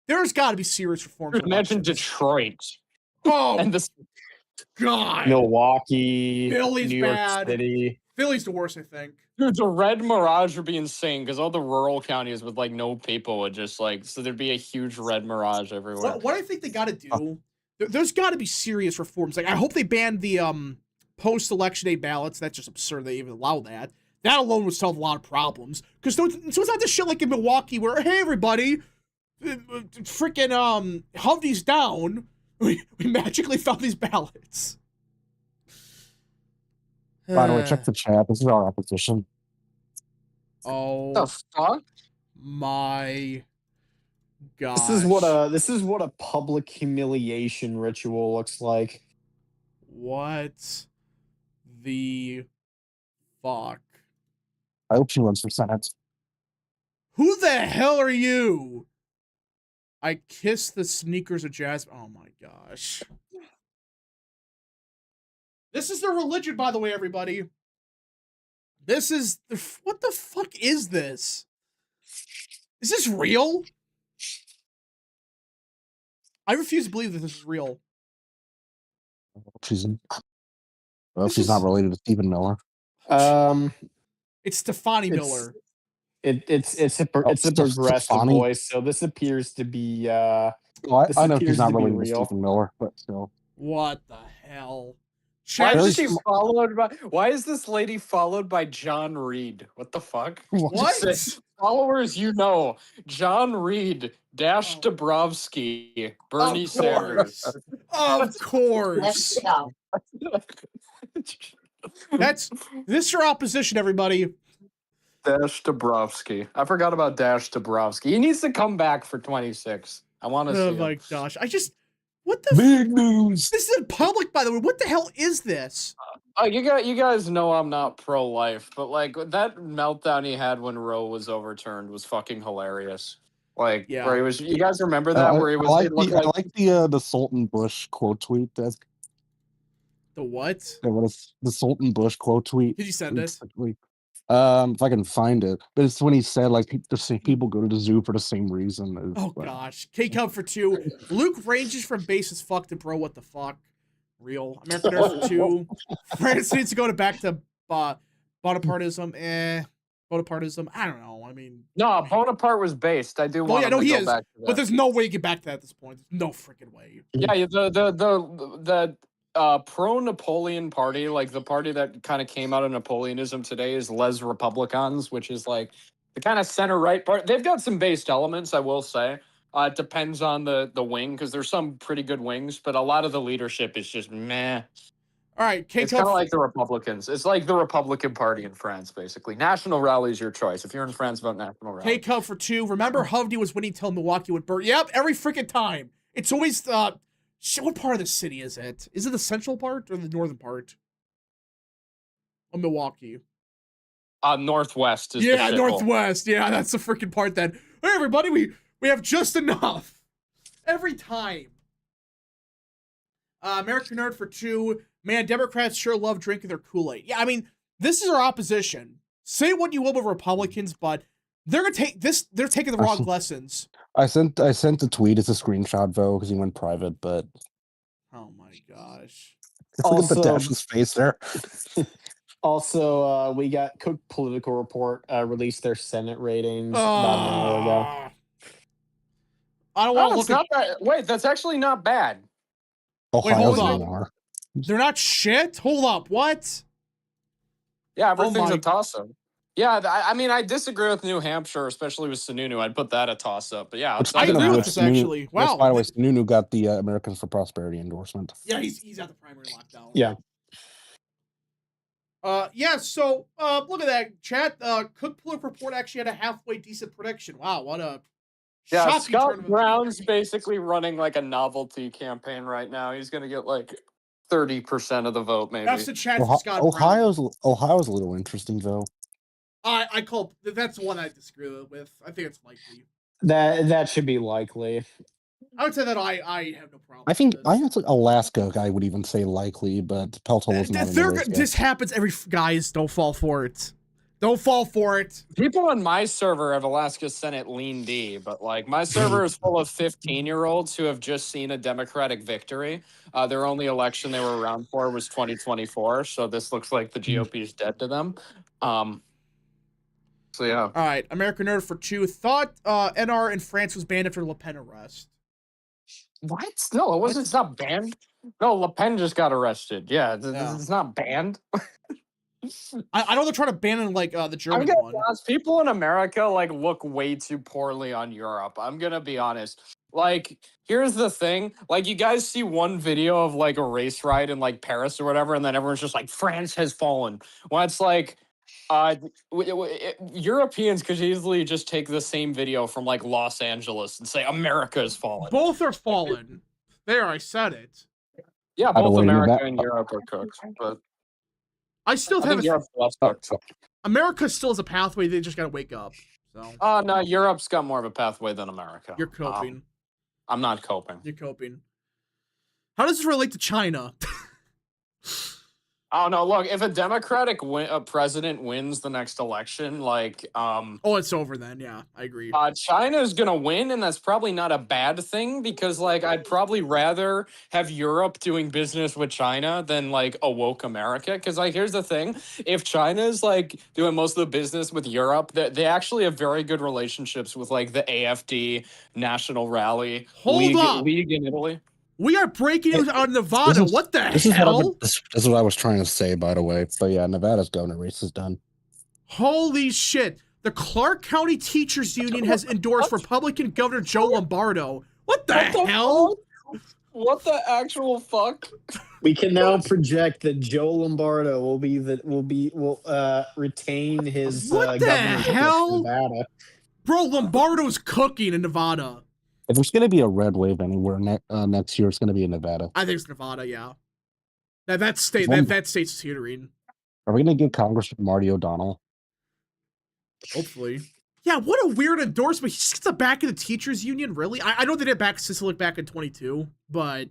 there's got to be serious reforms.
Imagine Detroit.
Oh,
and
God.
Milwaukee,
Philly's
New York
bad.
City.
Philly's the worst, I think.
Dude, the red mirage would be insane because all the rural counties with like no people would just like, so there'd be a huge red mirage everywhere.
What I think they got to do, there's got to be serious reforms. Like I hope they ban the post-election day ballots. That's just absurd they even allow that. That alone would solve a lot of problems. Because so it's not this shit like in Milwaukee where, hey, everybody, freaking Humvee's down. We magically found these ballots.
By the way, check the chat. This is our opposition.
Oh,
the fuck!
My God!
This is what a public humiliation ritual looks like.
What the fuck?
I hope she runs for Senate.
Who the hell are you? I kiss the sneakers of Jasmine. Oh my gosh. This is the religion, by the way, everybody. This is what the fuck is this? Is this real? I refuse to believe that this is real.
She's not related to Stephen Miller.
It's Stefani Miller.
It's a progressive voice, so this appears to be.
I know he's not related to Stephen Miller, but still.
What the hell?
Why is this lady followed by John Reed? What the fuck?
What?
Followers, John Reed, Dabrowski, Bernie Sanders.
Of course. This is your opposition, everybody.
Dabrowski. I forgot about Dabrowski. He needs to come back for 26. I want to see him.
Oh my gosh. What the
big news?
This is in public, by the way. What the hell is this?
You guys know I'm not pro-life, but like that meltdown he had when Roe was overturned was fucking hilarious. Like, where he was. You guys remember that? Where he was.
I like the Sultan Bush quote tweet. The
what?
The Sultan Bush quote tweet.
Did you send it?
If I can find it, but it's when he said like the same people go to the zoo for the same reason.
Gosh, K-Cub for 2. Luke ranges from base as fuck to bro. What the fuck? Real American Nerd for 2. France needs to go back to Bonapartism. Bonapartism. I don't know. I mean,
no, Bonaparte was based. I do want to go back to that.
But there's no way to get back to that at this point. There's no freaking way.
Yeah, the pro-Napoleon party, like the party that kind of came out of Napoleonism today, is Les Republicans, which is like the kind of center right part. They've got some based elements, I will say. It depends on the wing because there's some pretty good wings, but a lot of the leadership is just meh.
All right,
it's kind of like the Republicans. It's like the Republican Party in France, basically. National rally is your choice. If you're in France, vote national rally.
K-Cup for 2. Remember, Hovde was winning till Milwaukee would burn. Yep, every freaking time. It's always what part of the city is it? Is it the central part or the northern part of Milwaukee?
Northwest is
the northwest. Yeah, that's the freaking part that. Hey, everybody, we have just enough every time. American Nerd for 2. Man, Democrats sure love drinking their Kool-Aid. Yeah, I mean, this is our opposition. Say what you will about Republicans, but they're gonna take this. They're taking the wrong lessons.
I sent the tweet. It's a screenshot, though, because he went private. But
oh my gosh!
Look at the Dash's face there.
Also, we got Cook Political Report released their Senate ratings about an hour ago.
I don't want to look
at that. Wait, that's actually not bad.
Ohio's more.
They're not shit? Hold up, what?
Yeah, everything's a toss-up. Yeah, I mean, I disagree with New Hampshire, especially with Sununu. I'd put that a toss-up. But yeah,
I agree with this, actually. Wow.
By the way, Sununu got the Americans for Prosperity endorsement.
Yeah, he's at the primary lockdown.
Yeah.
Yeah, so, look at that, chat. Cook Political Report actually had a halfway decent prediction. Wow, what a shocking
Scott Brown's basically running like a novelty campaign right now. He's going to get like 30% of the vote, maybe.
That's the chat for Scott
Ohio's a little interesting, though.
That's the one I disagree with. I think it's likely.
That should be likely.
I would say that I have no problem.
I think Alaska guy would even say likely, but Pelto's not.
This happens every guys. Don't fall for it. Don't fall for it.
People on my server have Alaska Senate lean D, but like my server is full of 15-year-olds who have just seen a Democratic victory. Their only election they were around for was 2024, so this looks like the GOP is dead to them. So yeah.
All right, American Nerd for 2. Thought NR in France was banned after Le Pen arrest.
What? No, it wasn't. It's not banned. No, Le Pen just got arrested. Yeah, it's not banned.
I know they're trying to ban it like the German one.
Honest, people in America like look way too poorly on Europe. I'm gonna be honest. Like, here's the thing. Like, you guys see one video of like a race ride in like Paris or whatever, and then everyone's just like, France has fallen. Well, it's like, Europeans could easily just take the same video from like Los Angeles and say America has fallen.
Both are fallen. There, I said it.
Yeah, both America and Europe are cooked, but
I think Europe's less cooked. America still has a pathway. They just gotta wake up. So.
No, Europe's got more of a pathway than America.
You're coping.
I'm not coping.
You're coping. How does this relate to China?
Oh no! Look, if a Democratic president wins the next election, like,
it's over then. Yeah, I agree.
China's gonna win, and that's probably not a bad thing because, like, I'd probably rather have Europe doing business with China than like a woke America. Because, like, here's the thing: if China's like doing most of the business with Europe, they actually have very good relationships with like the AfD, National Rally, League in Italy.
We are breaking news on Nevada. What the hell?
This is what I was trying to say, by the way. But yeah, Nevada's governor race is done.
Holy shit. The Clark County Teachers Union has endorsed Republican Governor Joe Lombardo. What the hell?
What the actual fuck?
We can now project that Joe Lombardo will retain his
what the hell? In Nevada. Bro, Lombardo's cooking in Nevada.
If there's going to be a red wave anywhere next year, it's going to be in Nevada.
I think it's Nevada, yeah. That state's teetering.
Are we going to get Congressman Marty O'Donnell?
Hopefully. Yeah, what a weird endorsement. He just gets the back of the teachers union, really? I know they did back Sicilic back in 22, but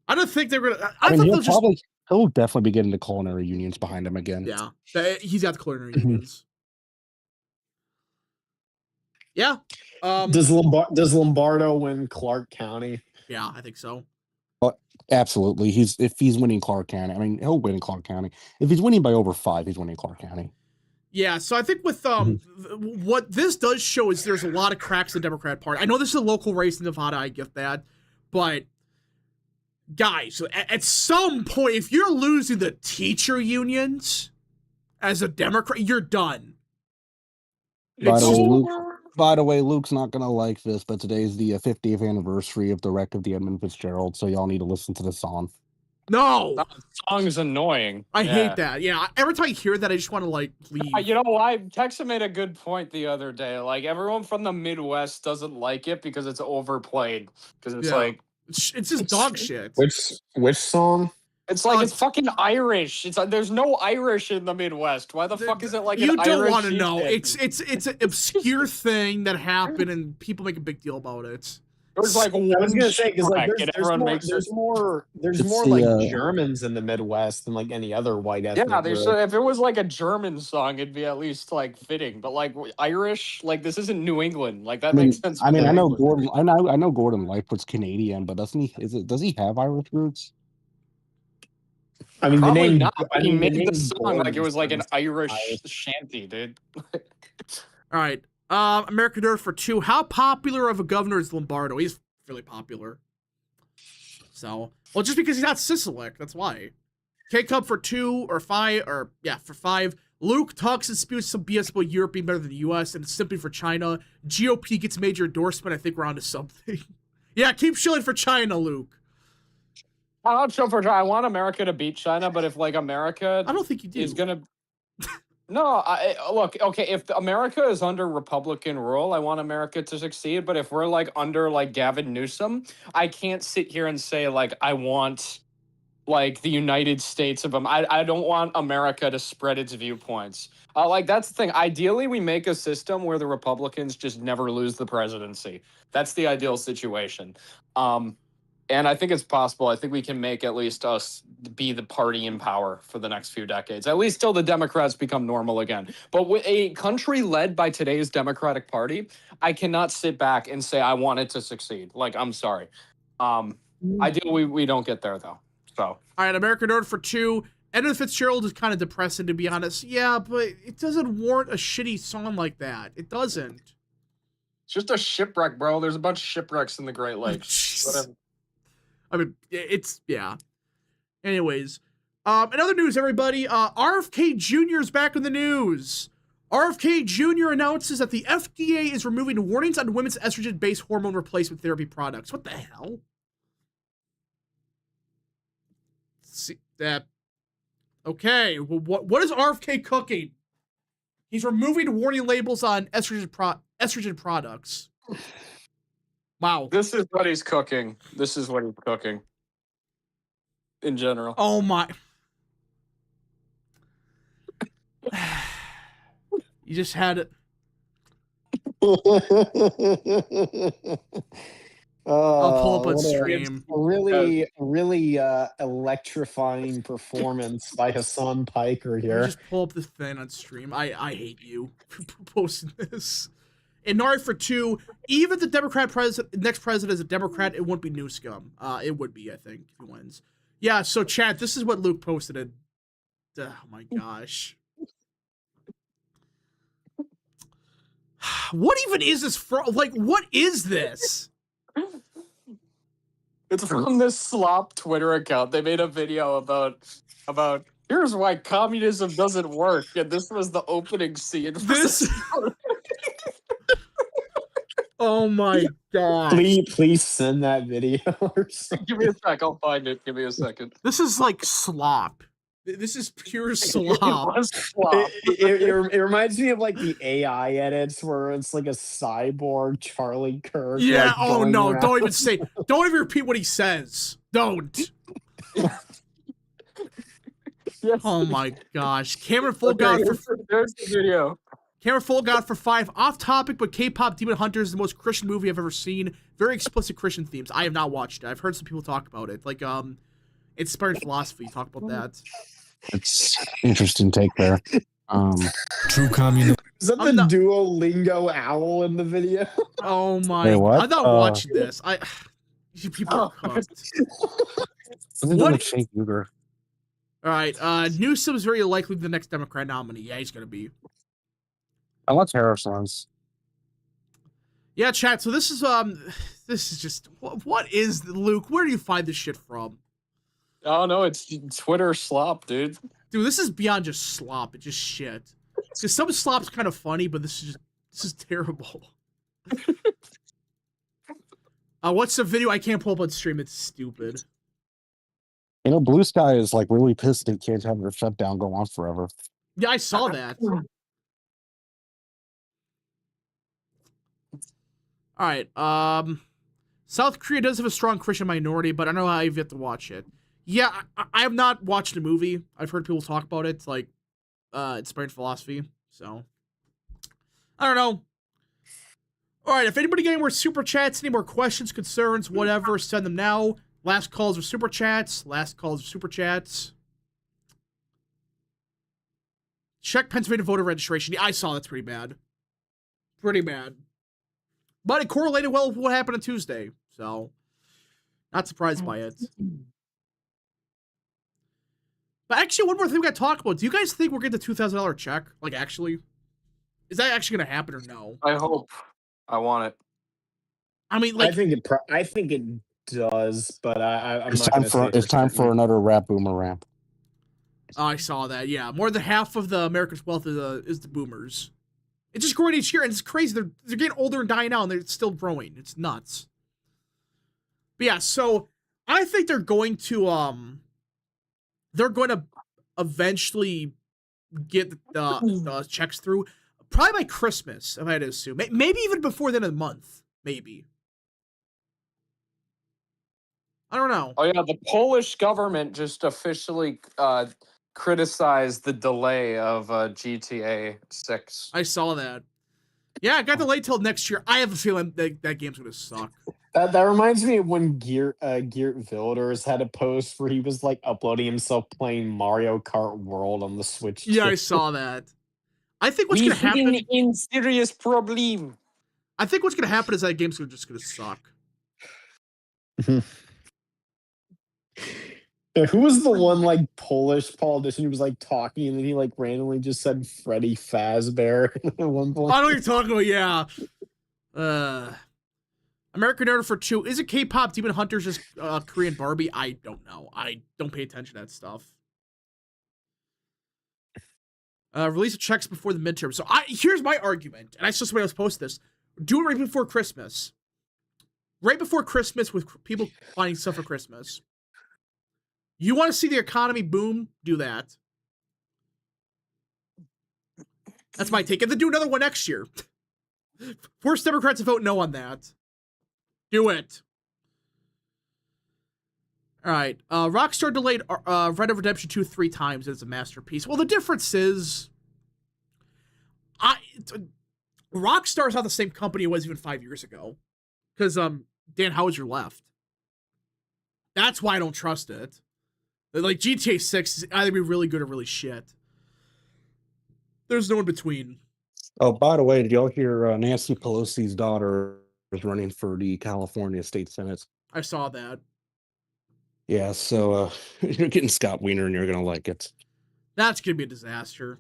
I don't think they're going to...
He'll definitely be getting the culinary unions behind him again.
Yeah, he's got the culinary unions. Yeah.
Does Lombardo win Clark County?
Yeah, I think so.
Absolutely. If he's winning Clark County, I mean, he'll win Clark County. If he's winning by over 5, he's winning Clark County.
Yeah, so I think with what this does show is there's a lot of cracks in the Democrat Party. I know this is a local race in Nevada, I get that, but guys, at some point, if you're losing the teacher unions as a Democrat, you're done.
By the way, Luke's not gonna like this, but today's the 50th anniversary of the wreck of the Edmund Fitzgerald, so y'all need to listen to the song.
No,
the song is annoying.
I hate that. Yeah, every time I hear that, I just want to like leave.
You know why? Texas made a good point the other day. Like everyone from the Midwest doesn't like it because it's overplayed. Because it's like
it's just dog shit.
Which song?
It's like it's fucking Irish. It's there's no Irish in the Midwest. Why the fuck is it like
you
an
don't
Irish
want to know?
shit?
It's an obscure thing that happened and people make a big deal about it.
It was like
I was gonna say because like
there's
more like Germans in the Midwest than like any other white ethnic
group. If it was like a German song, it'd be at least like fitting. But like Irish, like this isn't New England. Like that makes sense.
I mean, I know Gordon. I know Gordon Lightfoot's Canadian, but doesn't he? Does he have Irish roots?
I mean,
probably
the name.
not.
I mean,
he made the song like it was like an Irish shanty, dude.
All right. American Nerd for 2. How popular of a governor is Lombardo? He's really popular. So, well, just because he's not Sicilic, that's why. K-Cup for 2 or 5, or yeah, for 5. Luke talks and spews some BS about Europe being better than the US and simply for China. GOP gets major endorsement. I think we're onto something. Yeah, keep shilling for China, Luke.
I'm not sure for China. I want America to beat China, but if like America,
I don't think you do.
Is gonna. No, look. Okay, if America is under Republican rule, I want America to succeed. But if we're like under like Gavin Newsom, I can't sit here and say like I want like the United States of them. I don't want America to spread its viewpoints. Like that's the thing. Ideally, we make a system where the Republicans just never lose the presidency. That's the ideal situation. And I think it's possible. I think we can make at least us be the party in power for the next few decades, at least till the Democrats become normal again. But with a country led by today's Democratic Party, I cannot sit back and say I want it to succeed. Like, I'm sorry. Ideally, we don't get there, though. So,
all right, American Nerd for 2. Edmund Fitzgerald is kind of depressing, to be honest. Yeah, but it doesn't warrant a shitty song like that. It doesn't.
It's just a shipwreck, bro. There's a bunch of shipwrecks in the Great Lakes. Whatever.
I mean, yeah. Anyways, in other news, everybody, RFK Jr. is back in the news. RFK Jr. announces that the FDA is removing warnings on women's estrogen-based hormone replacement therapy products. What the hell? See that? Okay, well, what is RFK cooking? He's removing warning labels on estrogen products. Wow.
This is what he's cooking. This is what he's cooking. In general.
Oh my. You just had it. I'll pull up on stream.
A really electrifying performance by Hassan Piker here.
Just pull up this thing on stream. I hate you for posting this. And Nari for 2, even if the next president is a Democrat, it wouldn't be Newscum. It would be, I think, if he wins. Yeah, so chat, this is what Luke posted. Oh my gosh. What even is this from? Like, what is this?
It's from this slop Twitter account. They made a video about here's why communism doesn't work, and this was the opening scene.
This. Oh my god!
Please send that video.
Give me a sec. I'll find it. Give me a second.
This is like slop. This is pure slop.
It reminds me of like the AI edits where it's like a cyborg Charlie Kirk.
Yeah.
Like,
oh no!
around.
Don't even say. Don't even repeat what he says. Don't. Yes. Oh my gosh! Cameron Full God for
there's the video.
Cameron Full God for 5. Off topic, but K-pop Demon Hunters is the most Christian movie I've ever seen. Very explicit Christian themes. I have not watched it. I've heard some people talk about it. Like inspired philosophy. Talk about that.
It's interesting take there.
True communism. Is that the Duolingo owl in the video?
Oh my!
Wait, what?
I'm not watching this. You people are cooked.
What? Fake Uber.
All right. Newsom's very likely the next Democrat nominee. Yeah, he's gonna be.
I want tariff songs.
Yeah, chat. So this is just what is Luke? Where do you find this shit from?
Oh no, it's Twitter slop, dude.
Dude, this is beyond just slop. It's just shit. Because some slop's kind of funny, but this is just This is terrible. What's the video? I can't pull up on stream. It's stupid.
You know, Blue Sky is like really pissed they can't have their shutdown go on forever.
Yeah, I saw that. All right. South Korea does have a strong Christian minority, but I don't know how I've yet to watch it. Yeah, I have not watched the movie. I've heard people talk about it, like inspired philosophy. So I don't know. All right, if anybody got any more super chats, any more questions, concerns, whatever, send them now. Last calls are super chats. Last calls are super chats. Check Pennsylvania voter registration. Yeah, I saw that's pretty bad. Pretty bad. But it correlated well with what happened on Tuesday, so not surprised by it. But actually, one more thing we got to talk about. Do you guys think we're getting the $2,000 check? Like, actually? Is that actually going to happen or no?
I hope. I want it.
I mean, like...
I think it does, but I'm
it's
not
time for it's time for another rap boomerang.
Oh, I saw that. Yeah, more than half of the America's wealth is the boomers. It's just growing each year, and it's crazy. They're getting older and dying out, and they're still growing. It's nuts. But yeah, so I think they're going to eventually get the checks through, probably by Christmas, if I had to assume. Maybe even before the end of the month. Maybe. I don't know.
Oh yeah, the Polish government just officially criticized the delay of GTA 6.
I saw that. Yeah, it got delayed till next year. I have a feeling that game's gonna suck.
That reminds me of when Geert Wilders had a post where he was like uploading himself playing Mario Kart World on the Switch.
Yeah, I saw that. I think what's gonna happen
in serious problem.
I think what's gonna happen is that game's just gonna suck.
Yeah, who was the one like Polish politician who was like talking and then he like randomly just said Freddy Fazbear at one point?
I know what you're talking about, yeah. American Order for 2. Is it K-pop Demon Hunters just Korean Barbie? I don't know. I don't pay attention to that stuff. Release of checks before the midterm. So here's my argument, and I saw somebody else post this. Do it right before Christmas. Right before Christmas with people finding stuff for Christmas. You want to see the economy boom? Do that. That's my take. And then do another one next year. Force Democrats to vote no on that. Do it. All right. Rockstar delayed Red Dead Redemption 2 3 times as a masterpiece. Well, the difference is... Rockstar's not the same company it was even 5 years ago. Because Dan Houser left. That's why I don't trust it. Like, GTA 6 is either be really good or really shit. There's no in between.
Oh, by the way, did y'all hear Nancy Pelosi's daughter is running for the California State Senate?
I saw that.
Yeah, so you're getting Scott Wiener and you're going to like it.
That's going to be a disaster.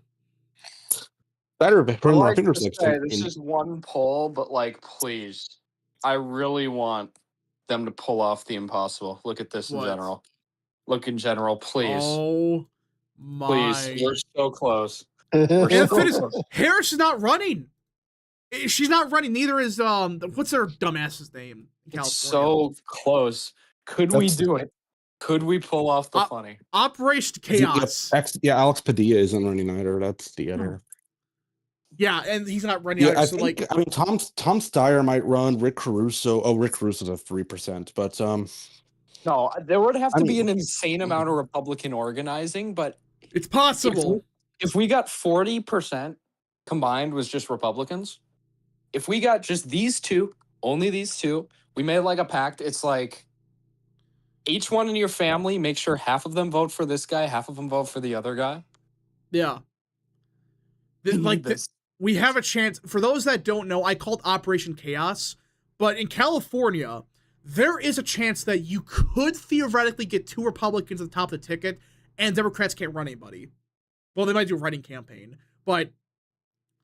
Better,
I think this is one poll, but like, please, I really want them to pull off the impossible. Look at this in general. Look in general, please.
Oh my!
Please, we're so close.
Harris is not running. She's not running. Neither is what's their dumbass's name?
It's so close. Could we do it? Could we pull off the funny?
Operation Chaos.
Alex Padilla isn't running either. That's the other.
Yeah, and he's not running either. So
I mean, Tom Steyer might run. Rick Caruso. Oh, Rick Caruso's at 3%, but
no, there would have to be an insane amount of Republican organizing, but
it's possible.
If we got 40% combined was just Republicans, if we got just these two, only these two, we made like a pact. It's like each one in your family, make sure half of them vote for this guy, half of them vote for the other guy.
Yeah. We have a chance. For those that don't know, I called Operation Chaos, but in California, there is a chance that you could theoretically get 2 Republicans at the top of the ticket, and Democrats can't run anybody. Well, they might do a writing campaign, but...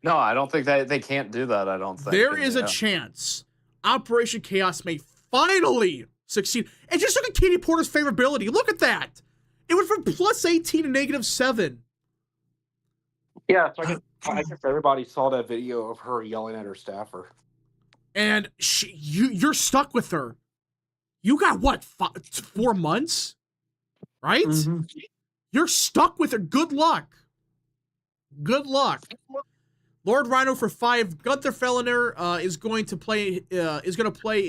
No, I don't think they can't do that, I don't think.
There is a chance Operation Chaos may finally succeed. And just look at Katie Porter's favorability. Look at that. It went from +18 to -7.
Yeah, so
I guess everybody saw that video of her yelling at her staffer.
And you're stuck with her. You got what, 4 months? Right?
Mm-hmm.
You're stuck with her. Good luck. Good luck. Lord Rhino for 5. Gunther Fellner is going to play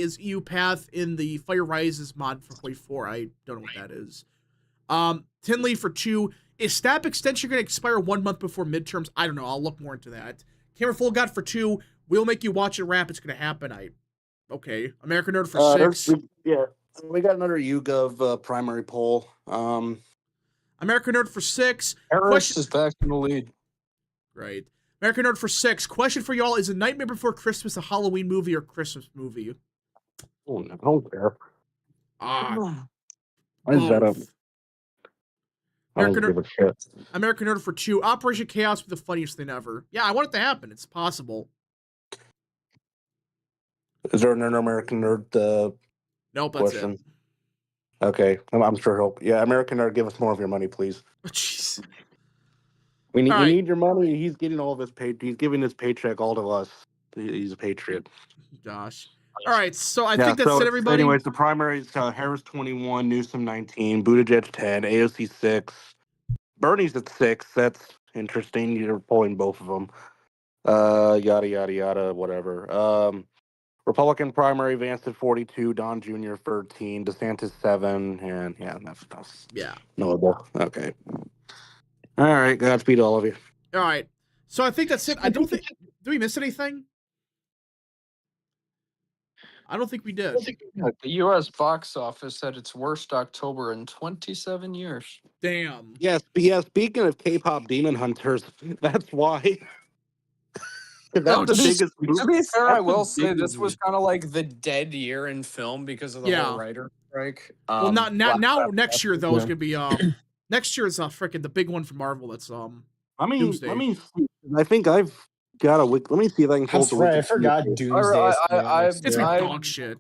as EU Path in the Fire Rises mod for Play 4. I don't know what that is. Tinley for 2. Is Snap Extension going to expire 1 month before midterms? I don't know. I'll look more into that. Camera Full God for 2. We'll make you watch it rap. It's going to happen. Okay. American Nerd for 6.
We got another YouGov primary poll.
American Nerd for 6.
Harris is back in the lead.
Right. American Nerd for 6. Question for y'all: is A Nightmare Before Christmas a Halloween movie or Christmas movie?
Oh no, I don't care.
Both.
I don't give a shit.
American Nerd for 2. Operation Chaos was the funniest thing ever. Yeah, I want it to happen. It's possible.
Is there another American Nerd
nope, that's
question?
It.
Okay, I'm sure he'll. Yeah, American Nerd, give us more of your money, please.
Jeez.
We need your money. He's getting all of his pay. He's giving his paycheck all to us. He's a patriot.
Gosh. All right, so I think that's it, everybody.
Anyways, the primaries: Harris 21, Newsom 19, Buttigieg 10, AOC 6, Bernie's at 6. That's interesting. You're pulling both of them. Yada yada yada. Whatever. Republican primary: Vance at 42, Don Jr. 13, DeSantis 7, and yeah, that's knowable. Okay. All right, Godspeed, all of you.
All right, so I think that's it. I don't think. Did we miss anything? I don't think we did.
The U.S. box office had its worst October in 27 years.
Damn.
Yes, yeah. Speaking of K-pop Demon Hunters, that's why.
That's the biggest movie. To be fair, I will say this was kind of like the dead year in film because of the whole writer strike.
Well, not now. Next year though is gonna be next year is freaking the big one for Marvel. That's Doomsday.
Let me see. I think I've got a week. Let me see if I can pull
the right. I forgot Doomsday.
It's dog shit.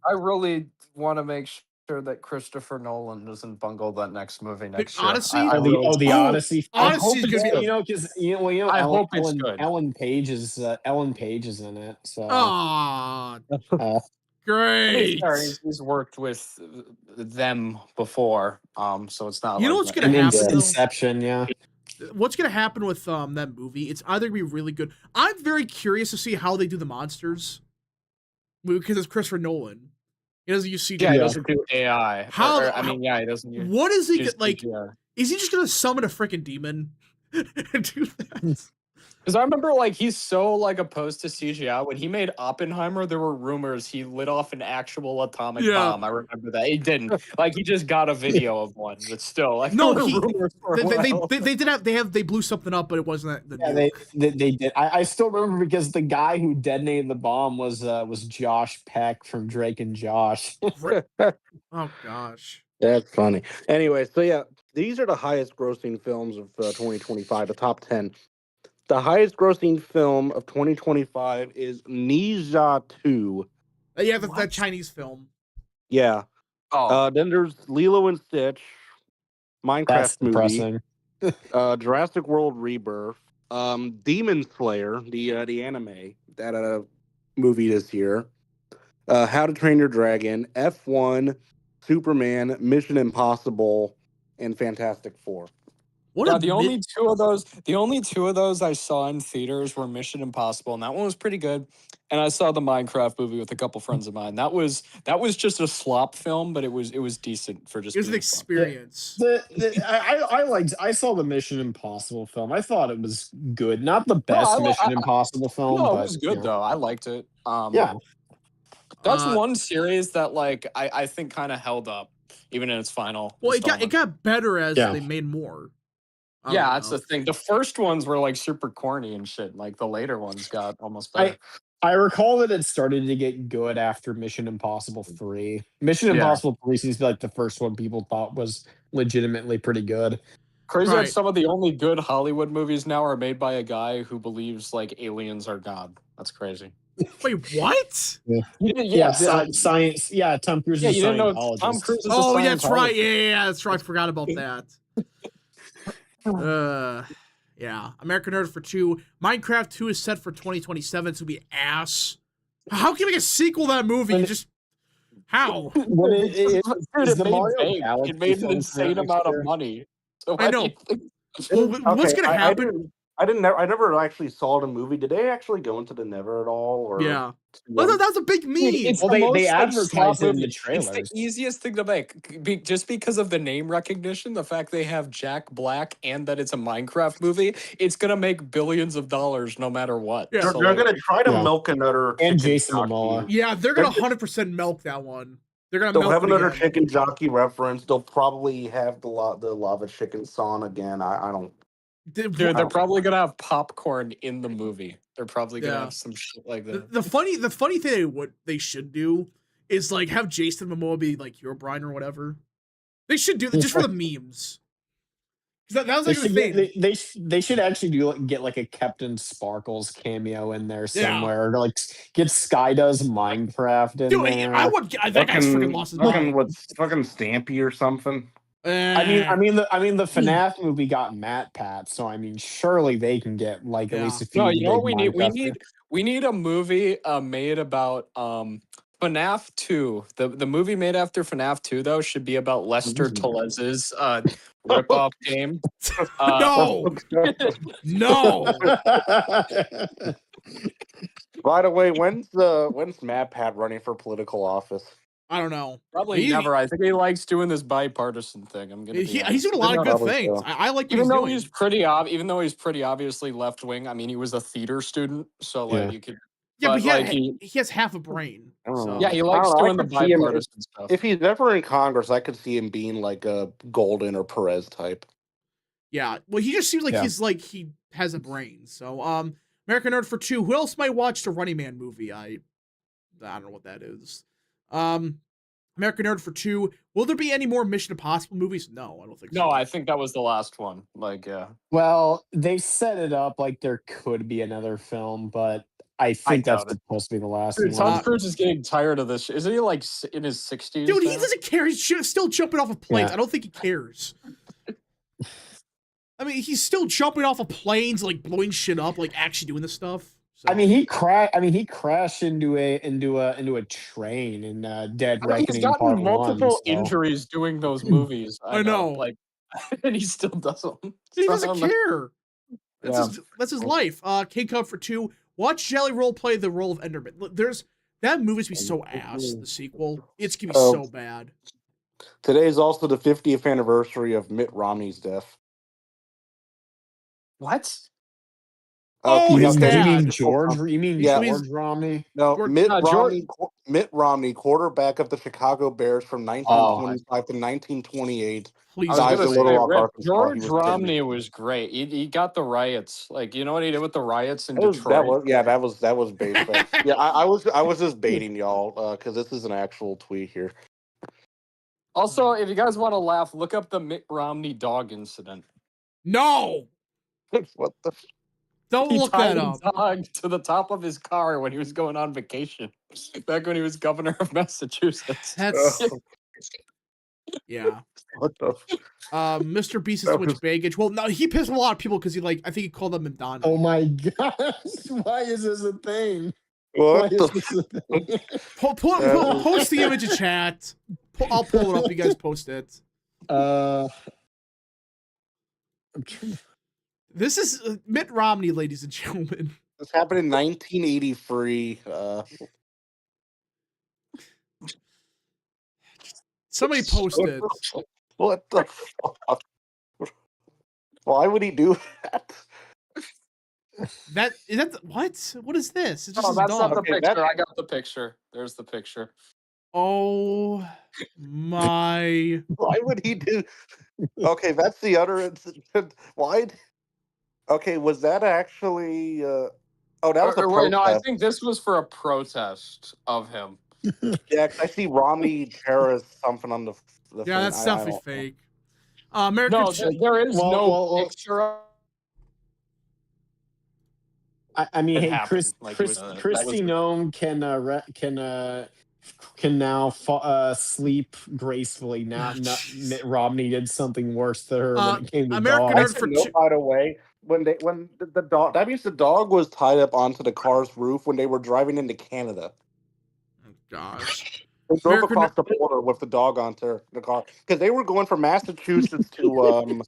I really want to make sure that Christopher Nolan doesn't bungle that next movie next year.
Odyssey?
The Odyssey.
Odyssey's gonna be.
I hope
it's good.
Ellen Page is in it. So.
Great.
He's worked with them before, so it's not.
You know what's gonna happen?
Inception, yeah.
What's gonna happen with that movie? It's either gonna be really good. I'm very curious to see how they do the monsters, because it's Christopher Nolan. He doesn't use CGI.
Yeah, he doesn't do AI.
He
doesn't use.
What is he like?
CGI.
Is he just gonna summon a freaking demon and do that?
Because I remember, he's so opposed to CGI. When he made Oppenheimer, there were rumors he lit off an actual atomic bomb. I remember that. He didn't. He just got a video of one, but still,
no, they blew something up, but it wasn't that.
They did. I still remember because the guy who detonated the bomb was Josh Peck from Drake and Josh.
Oh gosh,
that's funny. Anyway, so yeah, these are the highest grossing films of 2025. The top 10. The highest grossing film of 2025 is Ninja 2.
Yeah, that Chinese film.
Yeah. Oh. Then there's Lilo and Stitch, Minecraft
That's
movie, Jurassic World Rebirth, Demon Slayer, the anime that movie this year, How to Train Your Dragon, F1, Superman, Mission Impossible, and Fantastic Four.
The only two of those I saw in theaters were Mission Impossible, and that one was pretty good. And I saw the Minecraft movie with a couple friends of mine. That was just a slop film, but it was decent for just.
It was an experience.
I saw the Mission Impossible film. I thought it was good, not the best Mission Impossible film.
No, it was good though. I liked it. That's one series that I think kind of held up even in its final.
Well, it got better as they made more.
Yeah, that's the thing. The first ones were super corny and shit. The later ones got almost better.
I recall that it started to get good after Mission Impossible 3. Mission Impossible 3 seems to be the first one people thought was legitimately pretty good.
Crazy that some of the only good Hollywood movies now are made by a guy who believes aliens are God. That's crazy.
Wait, what?
Science. Yeah, Tom Cruise is a Scientologist.
Tom Cruise is
that's right. Yeah, that's right. I forgot about that. Yeah, American Nerd for 2. Minecraft 2 is set for 2027. It's gonna be ass. How can you make a sequel to that movie? You just how?
When
Dude,
is
it
the
made
Mario
bank.
Galaxy
It made an
film
insane
next
amount of
year?
money. So
I
why do you
know.
think?
Well, what's
Okay,
gonna happen?
I never actually saw the movie. Did they actually go into the Nether at all? Or
Yeah. Well, that was a big
Dude,
meme.
it's
Well,
the
they
most like
advertised
soft
it in the
movie. It's the
trailers.
easiest thing to make, just because of the name recognition, the fact they have Jack Black, and that it's a Minecraft movie. It's gonna make billions of dollars no matter what.
Yeah.
So
they're
like,
gonna try to
Yeah.
milk another
And
chicken
Jason
jockey.
Momoa.
Yeah, they're
They're
gonna
just-
100% milk that one. They're gonna
They'll
milk
have
it
another
again.
chicken jockey reference. They'll probably have the lava chicken song again. I don't.
dude, they're
Wow.
probably gonna have popcorn in the movie. They're probably gonna
Yeah.
have some shit like
The,
that.
the funny thing they should do is like have Jason Momoa be like Herobrine or whatever. They should do that just for the memes. 'Cause that was
They
like the
should
thing.
they should actually get like a Captain Sparkles cameo in there
Yeah.
somewhere. Or like get Sky Does Minecraft in
Dude,
there.
I would. That guy's freaking lost his mind.
fucking Stampy or something.
I mean the FNAF movie got Matt Pat, so I mean surely they can get like at least a few
No,
of the
you know what
big
we need?
Minecraft
We need a movie made about FNAF 2. The movie made after FNAF 2 though should be about Lester Telez's ripoff game.
No, no.
By the way, when's Matt Pat running for political office?
I don't know.
Probably never. I think he likes doing this bipartisan thing. I'm gonna.
He's doing a lot of good
Probably
things.
so.
I like what
Even
he's
though
doing.
he's even though he's pretty obviously left wing. I mean, he was a theater student, so like
Yeah.
you could.
Yeah, but
like
he has half a brain.
I don't
So.
know.
Yeah, he
I
likes
don't know, I
doing the
could see him
bipartisan stuff.
If he's ever in Congress, I could see him being like a Golden or Perez type.
Yeah, well, he just seems like he has a brain. So, American Nerd for 2. Who else might watch the Running Man movie? I don't know what that is. American Nerd for 2. Will there be any more Mission Impossible movies? No, I don't think so.
No, I think that was the last one. Like, yeah.
Well, they set it up like there could be another film, but I think that's
doubt it.
supposed to be the last
Dude,
one.
Tom Cruise is getting tired of this. Isn't he like in his 60s?
Dude, he
now?
doesn't care. He's still jumping off of planes.
Yeah.
I don't think he cares. I mean, he's still jumping off of planes, like blowing shit up, like actually doing this stuff. So.
I mean, he crashed into a train in Dead Reckoning
he's gotten
Part
multiple
1. So.
injuries doing those movies.
I know.
Like, and he still doesn't.
He doesn't care. That's his life. King Cub for 2. Watch Jelly Roll play the role of Enderman. Look, that movie's gonna be so ass. The sequel, it's gonna be so bad.
Today is also the 50th anniversary of Mitt Romney's death.
What?
Oh, his dad.
You mean George? You mean George Romney?
No,
George-
Mitt Romney, quarterback of the Chicago Bears from 1925 to 1928.
Please,
died in Little Rock, Arkansas.
George
He was
Romney
10.
was great. He got the riots. Like, you know what he did with the riots in
That
Detroit?
was based. Yeah, I was just baiting y'all because this is an actual tweet here.
Also, if you guys want to laugh, look up the Mitt Romney dog incident.
No,
What the?
don't
He
look
tied
that
his
up.
dog to the top of his car when he was going on vacation. Back when he was governor of Massachusetts.
That's yeah.
What the?
Mr. Beast is switch baggage. Well, no, he pissed a lot of people because I think he called them Madonna.
Oh my gosh! Why is this a thing?
What
Why is this a thing?
Post the image in chat. I'll pull it up. You guys post it.
I'm trying.
This is Mitt Romney, ladies and gentlemen.
This happened in 1983.
Somebody posted.
What the fuck? Why would he do that?
What? What is this? It's just
Oh,
his
that's
dog.
not the
Okay,
picture.
that-
I got the picture. There's the picture.
Oh my!
Why would he do? Okay, that's the other incident. Why? Okay, was that actually? Oh, that was a protest.
No, I think this was for a protest of him.
Yeah, I see Romney terrorist something on the
Yeah,
thing.
that's
I
definitely
don't-
fake. American.
No, there is no
well,
picture of
I mean,
It
hey,
happened. Like, it was, that
Christy
was-
Gnome can can now sleep gracefully. Now, Mitt Romney did something worse to her when it came to
American
dogs.
Nerd for
No, by the way, when the dog, that means the dog was tied up onto the car's roof when they were driving into Canada.
Oh, gosh.
They drove
American
across the border with the dog onto the car because they were going from Massachusetts to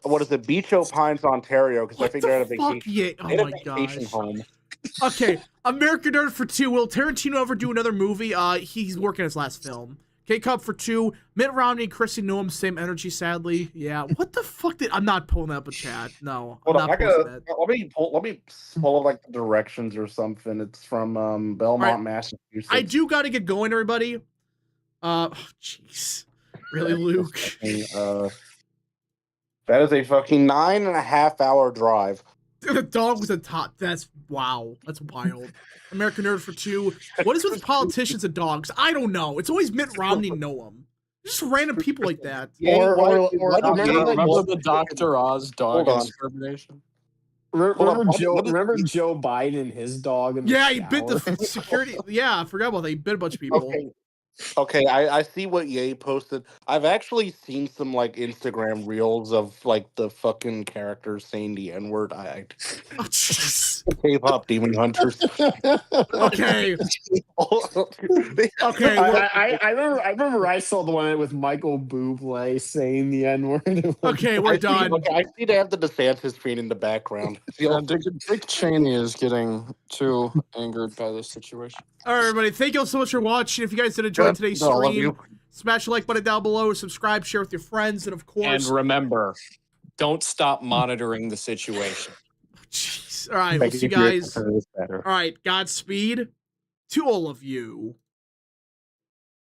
what is it, Beach Pines, Ontario? Because I think they're at a vacation.
Yeah. Oh
they had a
my
vacation
gosh.
home.
Okay, American Nerd for 2. Will Tarantino ever do another movie? He's working his last film. K-Cup for 2. Mitt Romney and Chrissy Noem, same energy, sadly. Yeah, what the fuck I'm not pulling up a chat. No, I'm not posting that.
Let me pull like the directions or something. It's from Belmont,
right.
Massachusetts.
I do got to get going, everybody. Jeez. Really, Luke?
That is a fucking 9.5 hour drive.
The dog was a top. That's wow. That's wild. American Nerd for 2. What is with politicians and dogs? I don't know. It's always Mitt Romney and Noam. Just random people like that.
Or
remember the Dr. Oz dog extermination?
Remember Joe Biden and his dog in the shower?
He bit the security. Yeah, I forgot about that. He bit a bunch of people.
Okay, I see what Ye posted. I've actually seen some like Instagram reels of like the fucking characters saying the N-word.
Oh, jeez.
K-pop demon hunters.
Okay. Okay.
I remember I saw the one with Michael Bublé saying the N-word.
Okay, we're done.
I see they have the DeSantis feed in the background.
Dick Cheney is getting too angered by this situation.
All right, everybody. Thank you all so much for watching. If you guys did enjoy today's stream, smash the like button down below, subscribe, share with your friends, and of course.
And remember, don't stop monitoring the situation.
Jeez. All right, we'll see you guys. All right, Godspeed to all of you.